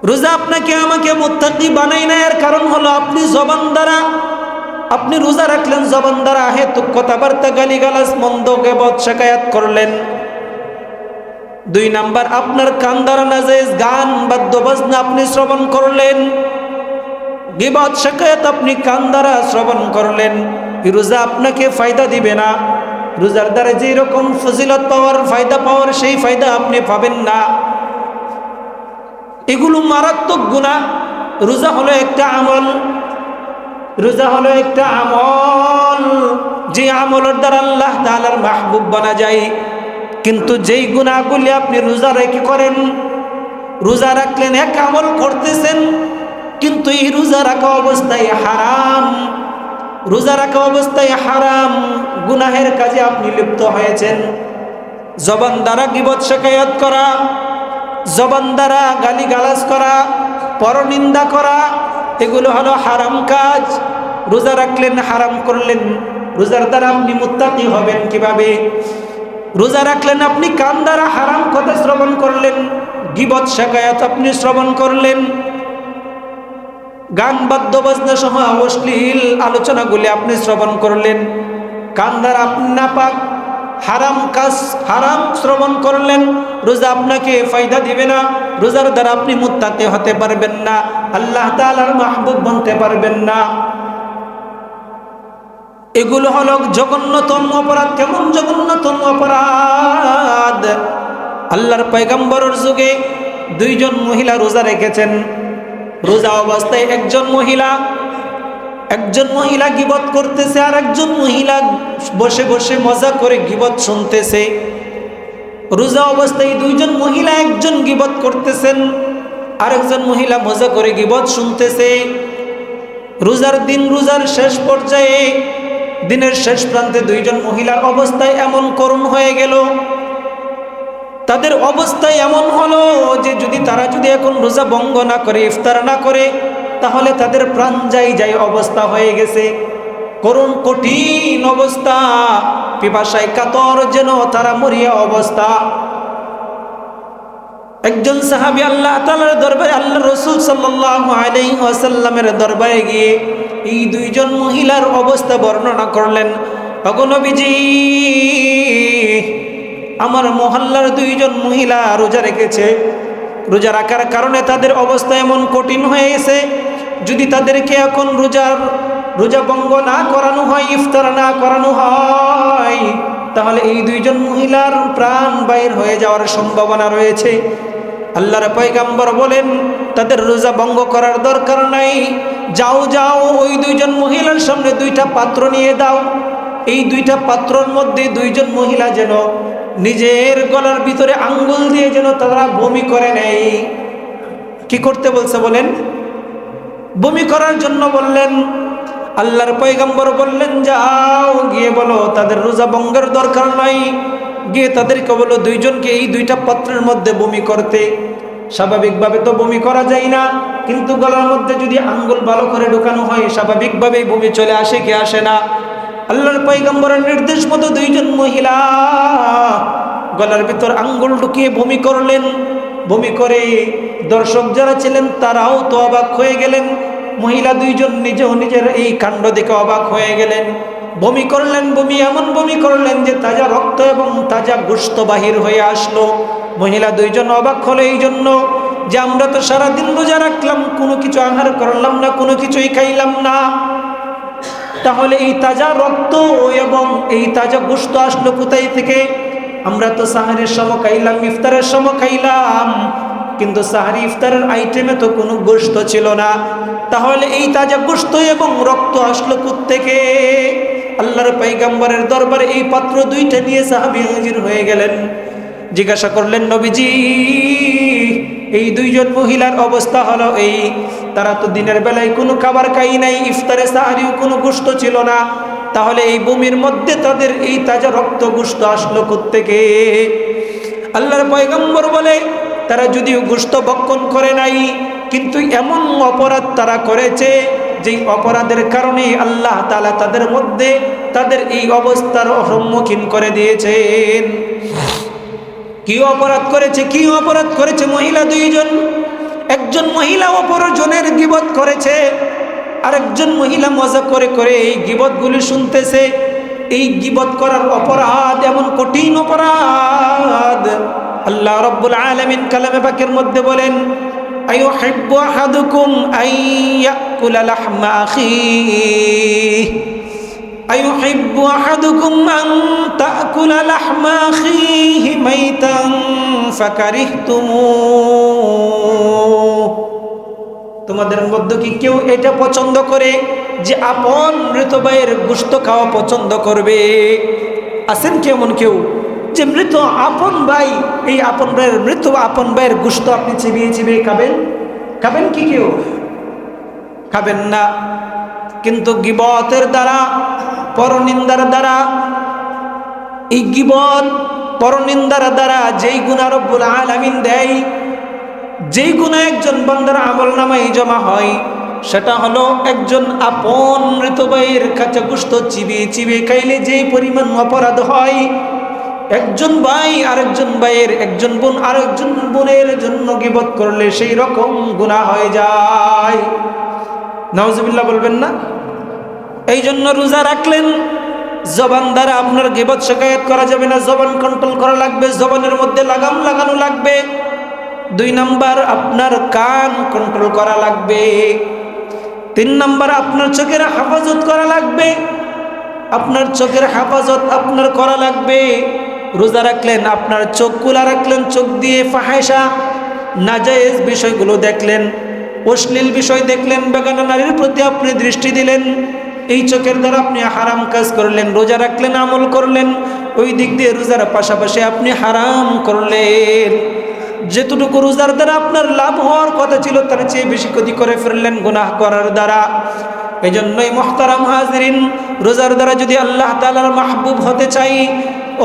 রোজা আপনাকে আমাকে মুত্তাকি বানায় না, এর কারণ হলো আপনি জবান দ্বারা, আপনি রোজা রাখলেন, জবান দ্বারা হেতুক কথাবার্তা, গালিগালাজ, মন্দ, গীবত শিকায়াত করলেন। দুই নাম্বার, আপনার কান দ্বারা নাজায়েজ গান বাদ্য বাজনা আপনি শ্রবণ করলেন, গীবত শিকায়াত আপনি কান দ্বারা শ্রবণ করলেন। রোজা আপনাকে ফায়দা দিবে না। রোজার দ্বারা যেই রকম ফজিলত পাওয়ার, ফায়দা পাওয়ার, সেই ফায়দা আপনি পাবেন না। এগুলো মারাত্মক গুনাহ। রোজা হলো একটা আমল, রোজা হলো একটা আমল, যে আমলের দ্বারা আল্লাহ তাআলার মাহবুব বানা যায়। কিন্তু যেই গুনাহগুলি আপনি রোজা রেখে করেন, রোজা রাখলেন, এক আমল করতেছেন, কিন্তু এই রোজা রাখা অবস্থায় হারাম, রোজা রাখা অবস্থায় হারাম গুনাহের কাজে আপনি লিপ্ত হয়েছেন। জবান দ্বারা গীবত শিকায়াত করা, জবান দ্বারা গালিগালাজ করা, পরনিন্দা করা, এগুলো হলো হারাম কাজ। রোজা রাখলেন, হারাম করলেন। রোজার দ্বারা আপনি মুত্তাকি হবেন কিভাবে? রোজা রাখলেন, আপনি কান দ্বারা হারাম কথা শ্রবণ করলেন, গীবত শিকায়াত আপনি শ্রবণ করলেন, গান বাদ্য বাজনা সহ অশ্লীল আলোচনাগুলি আপনি শ্রবণ করলেন। কান দ্বারা আপনি নাপাক হারাম কাজ, হারাম শ্রবণ করলেন। রোজা আপনাকে ফায়দা দিবে না। রোজার দ্বারা আপনি মুত্তাকি হতে পারবেন না, আল্লাহ তাআলার মাহবুব বনতে পারবেন না। এগুলো হলো জঘন্যতম অপরাধ। কেমন জঘন্যতম মারাত্মক অপরাধ। আল্লাহর পয়গম্বরের যুগে দুইজন মহিলা রোজা রেখেছেন। রোজা অবস্থায় একজন মহিলা গীবত করতেছে, আর একজন মহিলা বসে বসে মজা করে গীবত শুনতেছে। রোজা অবস্থায় দুইজন মহিলা, একজন গীবত করতেছেন, আরেকজন মহিলা মজা করে গীবত শুনতেছে। রোজার দিন, রোজার শেষ পর্যায়ে, দিনের শেষ প্রান্তে দুইজন মহিলার অবস্থায় এমন করুণ হয়ে গেল, তাদের অবস্থায় এমন হলো যে তারা যদি এখন রোজা ভঙ্গ না করে, ইফতার না করে, তাহলে তাদের প্রাণ যাই অবস্থা হয়ে গেছে। করুণ কঠিন অবস্থা, পিপাসায় কাতর যেন তারা মরিয়া অবস্থা। একজন সাহাবী আল্লাহ তাআলার দরবারে, আল্লাহ রাসূল সাল্লাল্লাহু আলাইহি ওয়াসাল্লামের দরবারে গিয়ে এই দুইজন মহিলার অবস্থা বর্ণনা করলেন। ওগো নবীজি, আমার মহল্লার দুইজন মহিলা রোজা রেখেছে, রোজা রাখার কারণে তাদের অবস্থা এমন কঠিন হয়ে গেছে, যদি তাদেরকে এখন রোজা ভঙ্গ না করানো হয়, ইফতার না করানো হয়, তাহলে এই দুইজন মহিলার প্রাণ বাইর হয়ে যাওয়ার সম্ভাবনা রয়েছে। আল্লাহর পয়গম্বর বলেন, তাদের রোজা ভঙ্গ করার দরকার নাই, যাও ওই দুইজন মহিলার সামনে দুইটা পাত্র নিয়ে দাও। এই দুইটা পাত্রর মধ্যে দুইজন মহিলা যেন নিজের গলার ভিতরে আঙ্গুল দিয়ে যেন তারা বমি করে নেয়। কি করতে বলছে বলেন? বমি করার জন্য বললেন। আল্লাহর পয়গম্বর বললেন, যাও গিয়ে বলো তাদের রোজা ভঙ্গের দরকার নাই, গিয়ে তাদেরকে বলো দুইজনকে এই দুইটা পাত্রের মধ্যে বমি করতে। স্বাভাবিকভাবে তো বমি করা যায় না, কিন্তু গলার মধ্যে যদি আঙ্গুল ভালো করে ঢুকানো হয়, স্বাভাবিকভাবেই বমি চলে আসে কি আসে না? আল্লাহর পয়গম্বরের নির্দেশ মতো দুইজন মহিলা গলার ভিতর আঙ্গুল ঢুকিয়ে বমি করলেন। বমি করে দর্শক যারা ছিলেন তারাও তো অবাক হয়ে গেলেন। মহিলা দুইজন নিজেও নিজের এই কাণ্ড দেখে অবাক হয়ে গেলেন। বমি করলেন, এমন বমি করলেন যে তাজা রক্ত এবং তাজা গোশত বাহির হয়ে আসলো। মহিলা দুইজন অবাক হলো এই জন্য যে আমরা তো সারাদিন রোজা রাখলাম, কোনো কিছু আহার করলাম না, কোনো কিছুই খাইলাম না, তাহলে এই তাজা রক্ত এবং এই তাজা গোশত আসলো কোথায় থেকে? আমরা তো সাহারের সময় খাইলাম, ইফতারের সময় খাইলাম, কিন্তু সাহারি ইফতারের আইটেমে তো কোনো গোশত ছিল না, তাহলে এই তাজা গোশত এবং রক্ত আসলো কোত্থেকে? আল্লাহর পয়গম্বরের দরবারে এই পাত্র দুইটা নিয়ে সাহাবী হাজির হয়ে গেলেন। জিজ্ঞাসা করলেন, নবীজি, এই দুইজন মহিলার অবস্থা হলো এই, তারা তো দিনের বেলায় কোনো খাবার খাই নাই, ইফতারে সাহারিও কোনো গোশত ছিল না, তাহলে এই বমির মধ্যে তাদের এই তাজা রক্ত গোশত আসলো কোত্থেকে? আল্লাহর পয়গম্বর বলে, তারা যদিও গোশত ভক্ষণ করে নাই, কিন্তু এমন অপরাধ তারা করেছে যেই অপরাধের কারণে আল্লাহ তাআলা তাদের মধ্যে তাদের এই অবস্থার সম্মুখীন করে দিয়েছেন। কি অপরাধ করেছে? মহিলা দুইজন, একজন মহিলা অপরজনের গীবত করেছে, আরেকজন মহিলা মজা করে করে এই গীবতগুলি শুনতেছে। এই গীবত করার অপরাধ এমন কঠিন অপরাধ, আল্লাহ রাব্বুল আলামিন কালামে পাকের মধ্যে বলেন, আইয়ুহিব্বু আহাদুকুম আইয়াকুলা লাহমা আখিহি, আইয়ুহিব্বু আহাদুকুম আন তাকুলা লাহমা আখিহি মাইতান ফাকারিহতুমুহ। তোমাদের মধ্যে কি কেউ এটা পছন্দ করে যে আপন মৃত ভাইয়ের গোশত খাওয়া পছন্দ করবে? আছেন কেমন কেউ যে মৃত আপন ভাই, এই আপন ভাইয়ের আপন ভাইয়ের গোশত আপনি চিবিয়ে খাবেন কি? কেউ খাবেন না। কিন্তু গীবতের দ্বারা, পরনিন্দার দ্বারা, এই গীবত পরনিন্দার দ্বারা যেই গুনাহ রব্বুল আলামিন দেয়, যেই গুনাহ একজন বান্দার আমলনামায় জমা হয়, সেটা হলো একজন আপন মৃত ভাইয়ের কাছে গোশত চিবিয়ে খাইলে যেই পরিমাণ অপরাধ হয়, একজন ভাই আরেকজন ভাইয়ের, একজন বোন আরেকজন বোনের জন্য গীবত করলে সেই রকম গুনাহ হয়ে যায়। নাউজুবিল্লাহ বলবেন না? এই জন্য রোজা রাখলেন, জবান দ্বারা আপনার গীবত শিকায়ত করা যাবে না, জবান কন্ট্রোল করা লাগবে, জবানের মধ্যে লাগাম লাগানো লাগবে। 2 নাম্বার, আপনার কান কন্ট্রোল করা লাগবে। 3 নাম্বার, আপনার চোখের হেফাজত করা লাগবে। আপনার চোখের হেফাজত আপনার করা লাগবে। রোজা রাখলেন, আপনার চোখ খোলা রাখলেন, চোখ দিয়ে ফাহেসা নাজায়েজ বিষয়গুলো দেখলেন, অশ্লীল বিষয় দেখলেন, বেগানা নারীর প্রতি আপনি দৃষ্টি দিলেন, এই চোখের দ্বারা আপনি হারাম কাজ করলেন। রোজা রাখলেন, আমল করলেন, ওই দিক দিয়ে রোজার পাশাপাশি আপনি হারাম করলেন। যেটুকু রোজার দ্বারা আপনার লাভ হওয়ার কথা ছিল তার চেয়ে বেশি ক্ষতি করে ফেললেন গুনাহ করার দ্বারা। এই জন্যই মুহতারাম হাজিরিন, রোজার দ্বারা যদি আল্লাহ তাআলার মাহবুব হতে চাই,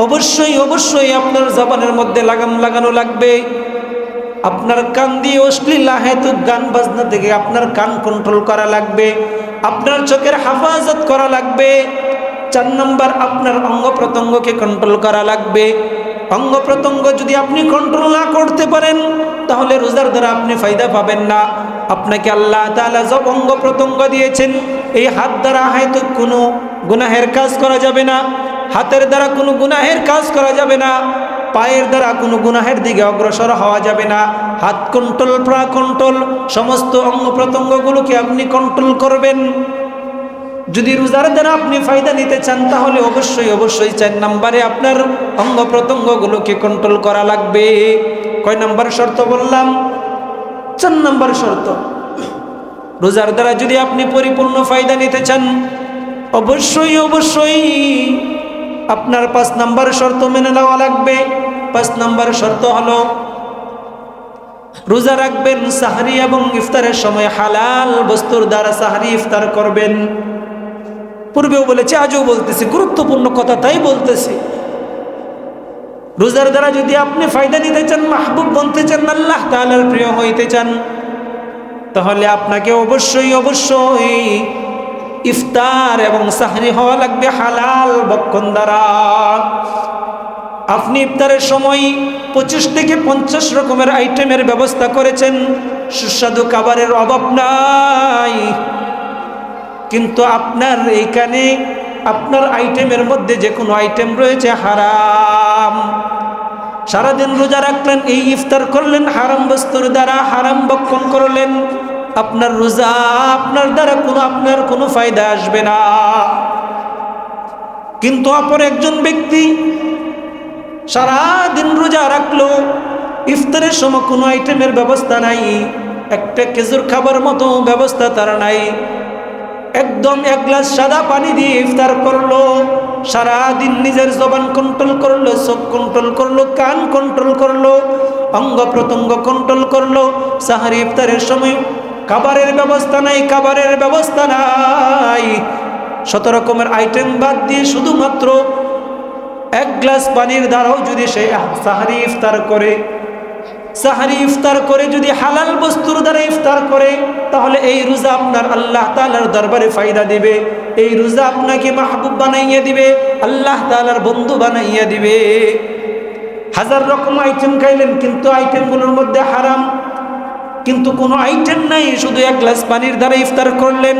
অবশ্যই অবশ্যই আপনার জবানের মধ্যে লাগাম লাগানো লাগবে। আপনার কান দিয়ে অশ্লীল হেতুক গান বাজনা থেকে আপনার কান কন্ট্রোল করা লাগবে, আপনার চোখের হেফাজত করা লাগবে। 4 নম্বর, আপনার অঙ্গ প্রত্যঙ্গকে কন্ট্রোল করা লাগবে। অঙ্গ প্রত্যঙ্গ যদি আপনি কন্ট্রোল না করতে পারেন তাহলে রোজার দ্বারা আপনি ফায়দা পাবেন না। আপনাকে আল্লাহ তাআলা সব অঙ্গ প্রত্যঙ্গ দিয়েছেন, এই হাত দ্বারা হয়তো কোনো গুনাহের কাজ করা যাবে না, হাতের দ্বারা কোনো গুনাহের কাজ করা যাবে না, পায়ের দ্বারা কোনো গুনাহের দিকে অগ্রসর হওয়া যাবে না। হাত কন্ট্রোল, পা কন্ট্রোল, সমস্ত অঙ্গ প্রত্যঙ্গগুলোকে আপনি কন্ট্রোল করবেন। যদি রোজার দ্বারা আপনি ফায়দা নিতে চান তাহলে অবশ্যই অবশ্যই 4 নম্বরে আপনার অঙ্গ প্রত্যঙ্গগুলোকে কন্ট্রোল করা লাগবে। কয় নম্বর শর্ত বললাম? 4 নম্বর শর্ত। রোজার দ্বারা যদি আপনি পরিপূর্ণ ফায়দা নিতে চান অবশ্যই অবশ্যই আপনার 5 নম্বর শর্ত মেনে নেওয়া লাগবে। 5 নম্বর শর্ত হলো রোজা রাখবেন, সাহরি এবং ইফতারের সময় হালাল বস্তুর দ্বারা সাহরি ইফতার করবেন। পূর্বেও বলেছি, আজও বলতেছি, গুরুত্বপূর্ণ কথা তাই বলতেছি। রোজার দ্বারা যদি আপনি ফায়দা নিতে চান, মাহবুব বনতে চান, আল্লাহ তাআলার প্রিয় হইতে চান, তাহলে আপনাকে অবশ্যই অবশ্যই ইফতার এবং সাহরি হওয়া লাগবে হালাল ভক্ষণ দ্বারা। আপনি ইফতারের সময় 25 থেকে 50 রকমের আইটেমের ব্যবস্থা করেছেন, সুস্বাদু খাবারের অভাব নাই, কিন্তু আপনার এইখানে আপনার আইটেমের মধ্যে যে কোনো আইটেম রয়েছে হারাম। সারাদিন রোজা রাখলেন, এই ইফতার করলেন হারাম বস্তুর দ্বারা, হারাম ভক্ষণ করলেন, আপনার রোজা আপনার দ্বারা আপনার কোনো ফায়দা আসবে না। কিন্তু অপর একজন ব্যক্তি সারাদিন রোজা রাখলো, ইফতারের সময় কোনো আইটেমের ব্যবস্থা নাই, একটা খেজুর খাবার মতো ব্যবস্থা তার নাই, একদম 1 গ্লাস সাদা পানি দিয়ে ইফতার করলো, সারাদিন নিজের জবান কন্ট্রোল করলো, চোখ কন্ট্রোল করলো, কান কন্ট্রোল করলো, অঙ্গ প্রত্যঙ্গ কন্ট্রোল করলো। সাহারি ইফতারের সময় খাবারের ব্যবস্থা নাই, খাবারের ব্যবস্থা নাই, 100 রকমের আইটেম বাদ দিয়ে শুধুমাত্র 1 গ্লাস পানির দ্বারাও যদি সে সাহারি ইফতার করে, সাহারি ইফতার করে যদি হালাল বস্তুর দ্বারা ইফতার করে, তাহলে এই রোজা আপনার আল্লাহ তাআলার দরবারে ফায়দা দিবে, এই রোজা আপনাকে মাহবুব বানাইয়া দিবে, আল্লাহ তাআলার বন্ধু বানাইয়া দিবে। 1000 রকম আইটেম খাইলেন কিন্তু আইটেমগুলোর মধ্যে হারাম, কিন্তু কোনো আইটেম নাই, শুধু 1 গ্লাস পানির দ্বারা ইফতার করলেন,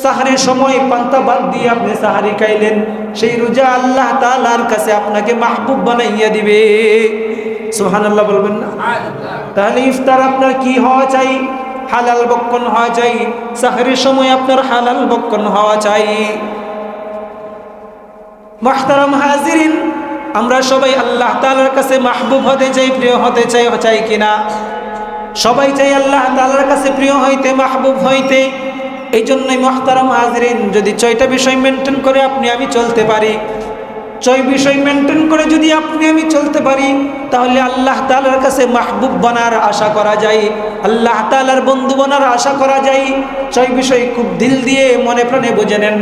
সাহারির সময় পান্তা বাদ দিয়ে আপনি সাহারি খাইলেন, সেই রোজা আল্লাহ তাআলার কাছে আপনাকে মাহবুব বানাইয়া দিবে। সুবহানাল্লাহ বলবেন না? তাহলে ইফতার আপনার কি হওয়া চাই? হালাল ভক্ষণ হওয়া চাই। সাহরির সময় আপনার হালাল ভক্ষণ হওয়া চাই। মুহতারাম হাজিরিন, আমরা সবাই আল্লাহ তাআলার কাছে মাহবুব হতে চাই, প্রিয় হতে চাই, চাই কিনা? সবাই চাই আল্লাহ তাআলার কাছে প্রিয় হইতে, মাহবুব হইতে। এই জন্যই মুহতারাম হাজিরিন, যদি 6টা বিষয় মেনটেন করে আপনি আমি চলতে পারি, 6 বিষয় মেনটেন করে যদি আপনি আমি চলতে পারি, তাহলে আল্লাহ তাআলার কাছে মাহবুব বানার আশা করা যায়, আল্লাহ তাআলার বন্ধু বানার আশা করা যায়। 6 বিষয় খুব দিল দিয়ে মনে প্রাণে বুঝে নেন।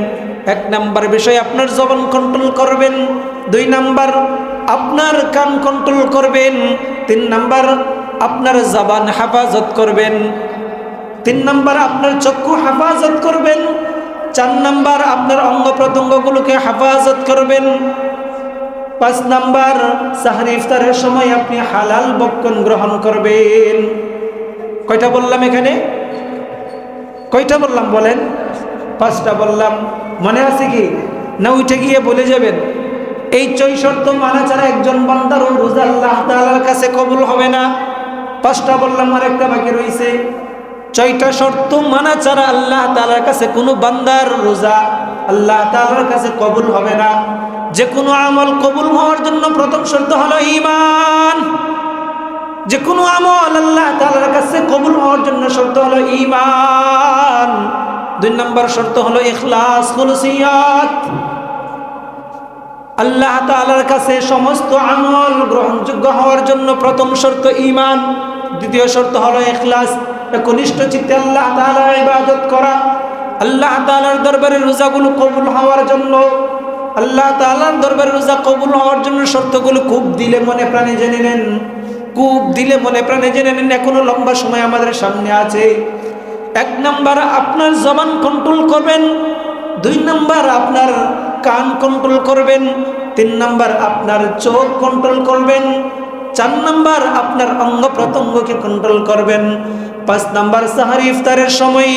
1 নম্বর বিষয়, আপনার জবান কন্ট্রোল করবেন। 2 নম্বর, আপনার কান কন্ট্রোল করবেন। 3 নম্বর, আপনার জবান হেফাজত করবেন। 3 নম্বর, আপনার চক্ষু হেফাজত করবেন। 4 নম্বর, আপনার অঙ্গ প্রত্যঙ্গগুলোকে হেফাজত করবেন। 5 নম্বর, সাহরি ইফতারের সময় আপনি হালাল ভক্ষণ গ্রহণ করবেন। কয়টা বললাম এখানে? কয়টা বললাম বলেন? 5টা বললাম। মনে আছে কি না? উঠে গিয়ে বলে যাবেন। এই 6 শর্ত মানা ছাড়া একজন বান্দার রোজা আল্লাহ তাআলার কাছে কবুল হবে না। 5টা বললাম, আর একটা বাকি রয়েছে। 6টা শর্ত মানা ছাড়া আল্লাহ তাআলার কাছে কোনো বান্দার রোজা আল্লাহ তাআলার কাছে কবুল হবে না। যে কোনো আমল কবুল হওয়ার জন্য প্রথম শর্ত হলো ঈমান। যে কোনো আমল আল্লাহ তাআলার কাছে কবুল হওয়ার জন্য শর্ত হলো ঈমান। 2 নম্বর শর্ত হলো ইখলাস, খুলুসিয়াত। আল্লাহ তাআলার কাছে সমস্ত আমল গ্রহণযোগ্য হওয়ার জন্য প্রথম শর্ত ঈমান, দ্বিতীয় শর্ত হলো ইখলাস, একনিষ্ঠ চিত্তে আল্লাহ তাআলার ইবাদত করা। আল্লাহ তাআলার দরবারে রোজাগুলো কবুল হওয়ার জন্য, আল্লাহ তাআলার দরবারে রোজা কবুল হওয়ার জন্য শর্তগুলো খুব দিলে মনে প্রাণে জেনে নেন, খুব দিলে মনে প্রাণে জেনে নেন। এখনো লম্বা সময় আমাদের সামনে আছে। 1 নাম্বার আপনার জবান কন্ট্রোল করবেন, 2 নাম্বার আপনার কান কন্ট্রোল করবেন, 3 নাম্বার আপনার চোখ কন্ট্রোল করবেন, 4 নাম্বার আপনার অঙ্গ প্রত্যঙ্গকে কন্ট্রোল করবেন, 5 নাম্বার সাহারি ইফতারের সময়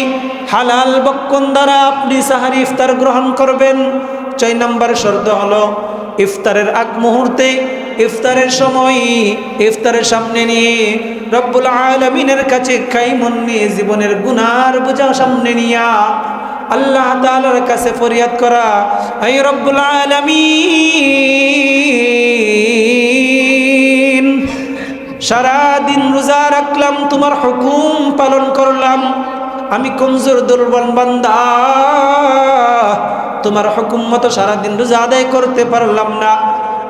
হালাল বক্ষণ দ্বারা আপনি সাহারি ইফতার গ্রহণ করবেন। 6 নাম্বার শর্ত হলো ইফতারের আগ মুহূর্তে, ইফতারের সময়, ইফতারের সামনে নিয়ে রব্বুল আলামিনের কাছে খাইমন নিয়ে জীবনের গুনার বোঝা সামনে নিয়া আল্লাহ তাআলার কাছে ফরিয়াদ করা, হে রব্বুল আলামিন, সারাদিন রোজা রাখলাম, তোমার হুকুম পালন করলাম, আমি কমজোর দুর্বল বান্দা, তোমার হুকুম মতো সারাদিন রোজা আদায় করতে পারলাম না,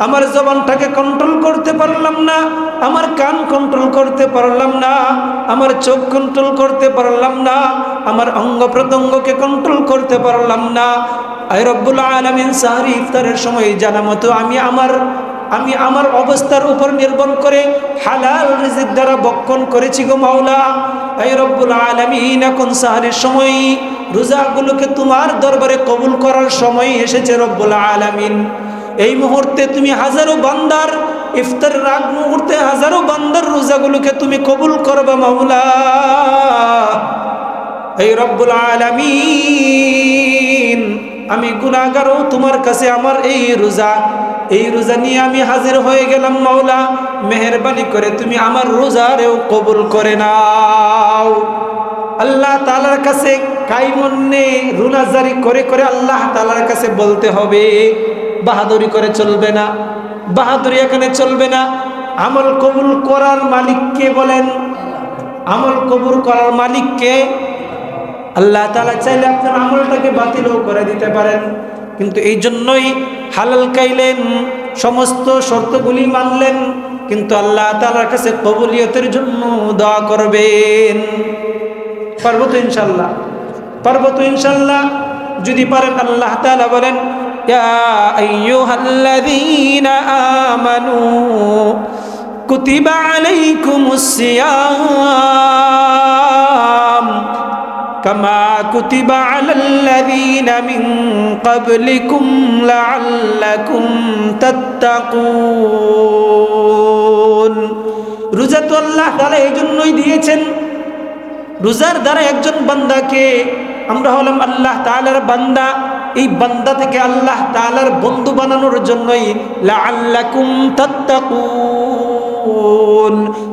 আমার জবানটাকে কন্ট্রোল করতে পারলাম না, আমার কান কন্ট্রোল করতে পারলাম না, আমার চোখ কন্ট্রোল করতে পারলাম না, আমার অঙ্গ প্রত্যঙ্গকে কন্ট্রোল করতে পারলাম না। আয় রব্বুল আলামিন, সাহরি ইফতারের সময় জানা মতো আমি আমার অবস্থার উপর নির্ভর করে হালাল রিজিক দ্বারা বক্ষণ করেছি গো মাওলা। আয় রব্বুল আলামিন, এখন সাহরির সময় রোজাগুলোকে তোমার দরবারে কবুল করার সময় এসেছে রব্বুল আলামিন। এই মুহূর্তে তুমি হাজারো বান্দার ইফতারের আগ মুহূর্তে হাজারো বান্দার রোজাগুলোকে তুমি কবুল করবে মাওলা। এই রব্বুল আলামিন, আমি গুনাহগারও তোমার কাছে আমার এই রোজা নিয়ে আমি হাজির হয়ে গেলাম মাওলা। মেহেরবানি করে তুমি আমার রোজারেও কবুল করে নাও। আল্লাহ তাআলার কাছে কাইমনে রুনাজারি করে করে আল্লাহ তাআলার কাছে বলতে হবে। বাহাদুরি করে চলবে না, বাহাদুরি এখানে চলবে না। আমল কবুল করার মালিককে বলেন, আমল কবুল করার মালিককে। আল্লাহ তাআলা চাইলে আপনার আমলটাকে বাতিলও করে দিতে পারেন, কিন্তু এই জন্যই হালাল খাইলেন, সমস্ত শর্তগুলি মানলেন, কিন্তু আল্লাহ তাআলার কাছে কবুলিয়তের জন্য দোয়া করবেন। পারবো তো ইনশাল্লাহ? পারবো তো ইনশাল্লাহ? যদি পারেন আল্লাহ তাআলা বলেন, ইয়া আইয়ুহাল্লাযীনা আমানু কুতিবা আলাইকুমুস সিয়াম কামা কুতিবা আলাল্লাযীনা মিন ক্বাবলিকুম লাআল্লাকুম তাত্তাকুন। রোজা তো আল্লাহ তাআলা এই জন্যই দিয়েছেন। রোজার দ্বারা একজন বান্দাকে, আমরা হলাম আল্লাহ তাআলার বান্দা, এই বান্দা থেকে আল্লাহ তাআলার বন্ধু বানানোর জন্যই লাআল্লাকুম তাত্তাকুন,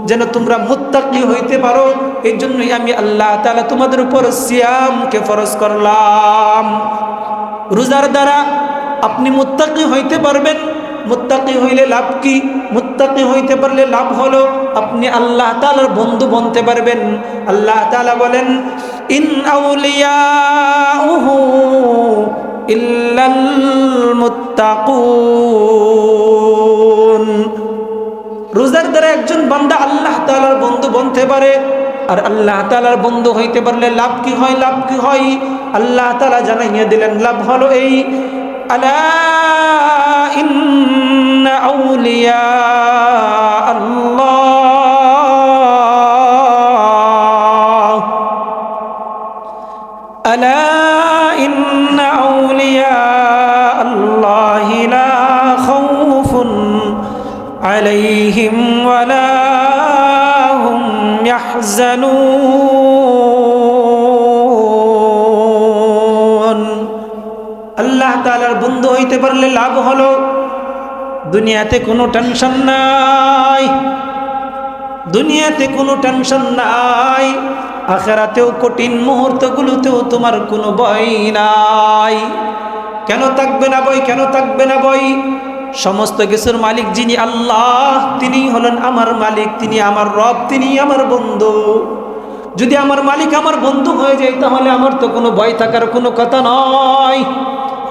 যেন তোমরা মুত্তাকি হইতে পারো। এই জন্যই আমি আল্লাহ তাআলা তোমাদের উপর সিয়ামকে ফরজ করলাম। রোজার দ্বারা আপনি মুত্তাকি হইতে পারবেন। মুত্তাকি হইলে লাভ কি? মুত্তাকি হইতে পারলে লাভ হলো আপনি আল্লাহ তাআলার বন্ধু বনতে পারবেন। আল্লাহ তাআলা বলেন, ইন আউলিয়াউহু ইল্লাল মুত্তাকুন। রোজার দ্বারা একজন বান্দা আল্লাহ তাআলার বন্ধু বনতে পারে। আর আল্লাহ তাআলার বন্ধু হইতে পারলে লাভ কি হয়? লাভ কি হয় আল্লাহ তাআলা জানাইয়া দিলেন। লাভ হলো এই, আলা ইন্না আউলিয়া আল্লাহ, আলা ইন্না আউলিয়া আল্লাহি লা খাউফুন আলাইহিম ওয়ালা হুম ইয়াহজানুন। আল্লাহ তাআলার বন্ধু হইতে পারলে লাভ হলো দুনিয়াতে কোনো টেনশন নাই, দুনিয়াতে কোনো টেনশন নাই, আখিরাতেও কঠিন মুহূর্তগুলোতেও তোমার কোনো ভয় নাই। কেন থাকবে না বই, কেন থাকবে না বই? সমস্ত কিছুর মালিক যিনি আল্লাহ, তিনি হলেন আমার মালিক, তিনি আমার রব, তিনি আমার বন্ধু। যদি আমার মালিক আমার বন্ধু হয়ে যায় তাহলে আমার তো কোনো ভয় থাকার কোনো কথা নয়।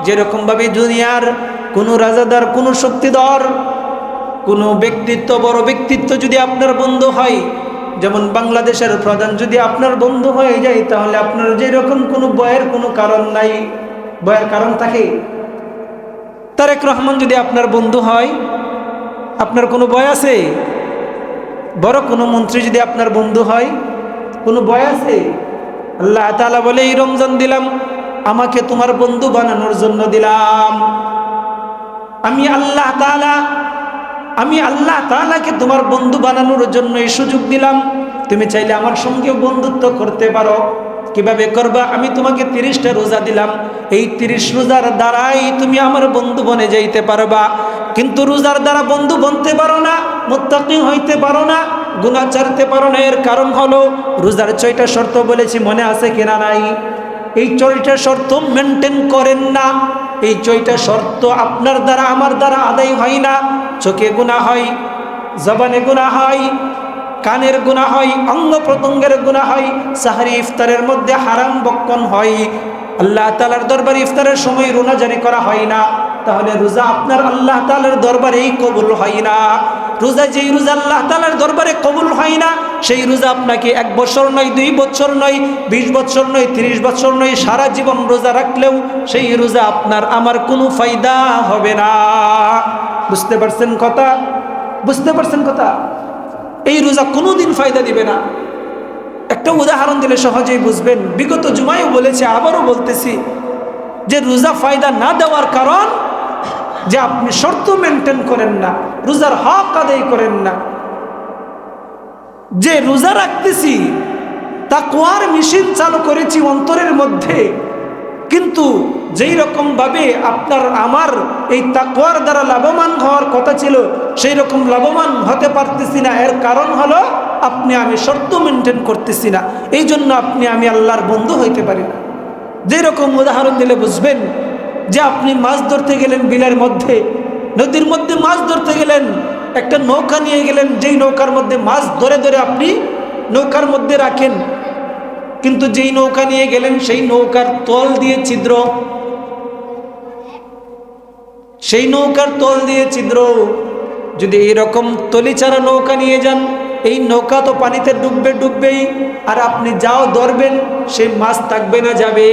যেরকম ভাবে দুনিয়ার কোনো রাজাদার, কোনো শক্তিধর, কোনো ব্যক্তিত্ব, বড় ব্যক্তিত্ব যদি আপনার বন্ধু হয়, যেমন বাংলাদেশের প্রধান যদি আপনার বন্ধু হয়ে যায় তাহলে আপনার যেরকম কোনো ভয়ের কোনো কারণ নাই। ভয়ের কারণ থাকে? তারেক রহমান যদি আপনার বন্ধু হয় আপনার কোনো ভয় আছে? বড় কোনো মন্ত্রী যদি আপনার বন্ধু হয় কোনো ভয় আছে? আল্লাহ তাআলা বলে, এই রমজান দিলাম আমাকে তোমার বন্ধু বানানোর জন্য দিলাম। আমি আল্লাহ তাআলাকে তোমার বন্ধু বানানোর জন্য এই সুযোগ দিলাম। তুমি চাইলে আমার সঙ্গে বন্ধুত্ব করতে পারো। কিভাবে করবা? আমি তোমাকে 30টা রোজা দিলাম, এই 30 রোজার দ্বারাই তুমি আমার বন্ধু বনে যাইতে পারবা। কিন্তু রোজার দ্বারা বন্ধু বনতে পারো না, মুত্তাকি হইতে পারো না, গুনাহ ছাড়তে পারো না। এর কারণ হলো রোজার 6টা শর্ত বলেছি, মনে আছে কিনা নাই? এই 6টা শর্ত মেনটেন করেন না। এই 6টা শর্ত আপনার দ্বারা আমার দ্বারা আদায় হয় না। চোখে গুনাহ হয়, জবানে গুনাহ হয়, কানের গুনাহ হয়, অঙ্গ প্রত্যঙ্গের গুনাহ হয়, সাহরি ইফতারের মধ্যে হারাম বক্ষণ হয়, আল্লাহ তাআলার দরবারে ইফতারের সময় রোজা জারি করা হয় না। তাহলে রোজা আপনার আল্লাহ তাআলার দরবারেই কবুল হয় না। রোজা, যেই রোজা আল্লাহ তাআলার দরবারে কবুল হয় না, সেই রোজা আপনাকে 1 বছর নয়, 2 বছর নয়, 20 বছর নয়, 30 বছর নয়, সারা জীবন রোজা রাখলেও সেই রোজা আপনার আমার কোনো ফায়দা হবে না। বুঝতে পারছেন কথা? বুঝতে পারছেন কথা? এই রোজা কোনোদিন ফায়দা দিবে না। একটা উদাহরণ দিলে সহজেই বুঝবেন। বিগত জুমায়ও বলেছি, আবারও বলতেছি, যে রোজা ফায়দা না দেওয়ার কারণ যে আপনি শর্ত মেনটেন করেন না, রোজার হক আদায় করেন না। যে রোজা রাখতেছি, তাকওয়ার মেশিন চালু করেছি অন্তরের মধ্যে, কিন্তু যেই রকম ভাবে আপনার আমার এই তাকওয়ার দ্বারা লাভবান হওয়ার কথা ছিল সেই রকম লাভবান হতে পারতেছি না। এর কারণ হলো আমি শর্ত মেনটেন করতেছি না। এই জন্য আমি আল্লাহর বন্ধু হইতে পারি না। যেরকম উদাহরণ দিলে বুঝবেন, যে আপনি মাছ ধরতে গেলেন বিলের মধ্যে, নদীর মধ্যে মাছ ধরতে গেলেন, একটা নৌকা নিয়ে গেলেন, যেই নৌকার মধ্যে মাছ ধরে ধরে আপনি নৌকার মধ্যে রাখেন, কিন্তু যেই নৌকা নিয়ে গেলেন সেই নৌকার তল দিয়ে ছিদ্র, সেই নৌকার তল দিয়ে ছিদ্র। যদি এরকম তলিচারা নৌকা নিয়ে যান, এই নৌকা তো পানিতে ডুববেই, আর আপনি যাও ধরবেন, সেই মাছ থাকবে না যাবে?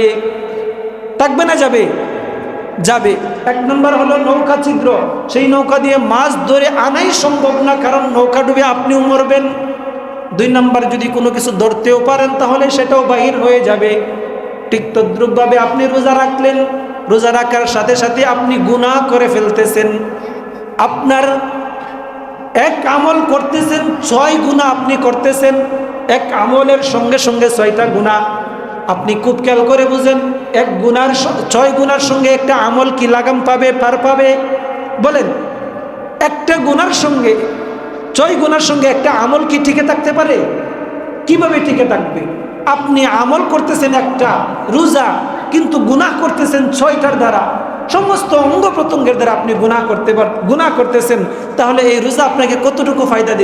থাকবে না যাবে? যাবে। 1 নম্বর হলো নৌকা ছিদ্র, সেই নৌকা দিয়ে মাছ ধরে আনাই সম্ভব না, কারণ নৌকা ডুবে আপনিও মরবেন। 2 নম্বর, যদি কোনো কিছু ধরতেও পারেন তাহলে সেটাও বাহির হয়ে যাবে। ঠিক তদ্রূপভাবে আপনি রোজা রাখলেন, রোজা রাখার সাথে সাথে আপনি গুনাহ করে ফেলতেছেন। আপনার এক আমল করতেছেন, 6 গুনাহ আপনি করতেছেন। এক আমলের সঙ্গে সঙ্গে 6টা গুনাহ। আপনি খুব খেয়াল করে বুঝেন, 6 গুনার সঙ্গে একটা আমল কি লাগাম পাবে, পার পাবে? বলেন, একটা গুনার সঙ্গে 6 গুনার সঙ্গে একটা আমল কি টিকে থাকতে পারে? কিভাবে টিকে থাকবে? আপনি আমল করতেছেন একটা রোজা, কিন্তু গুনাহ করতেছেন 6টার দ্বারা, সমস্ত অঙ্গ প্রত্যঙ্গের দ্বারা আপনি গুনাহ করতেছেন। তাহলে এই রোজা আপনাকে কতটুকু ফায়দা দেবে?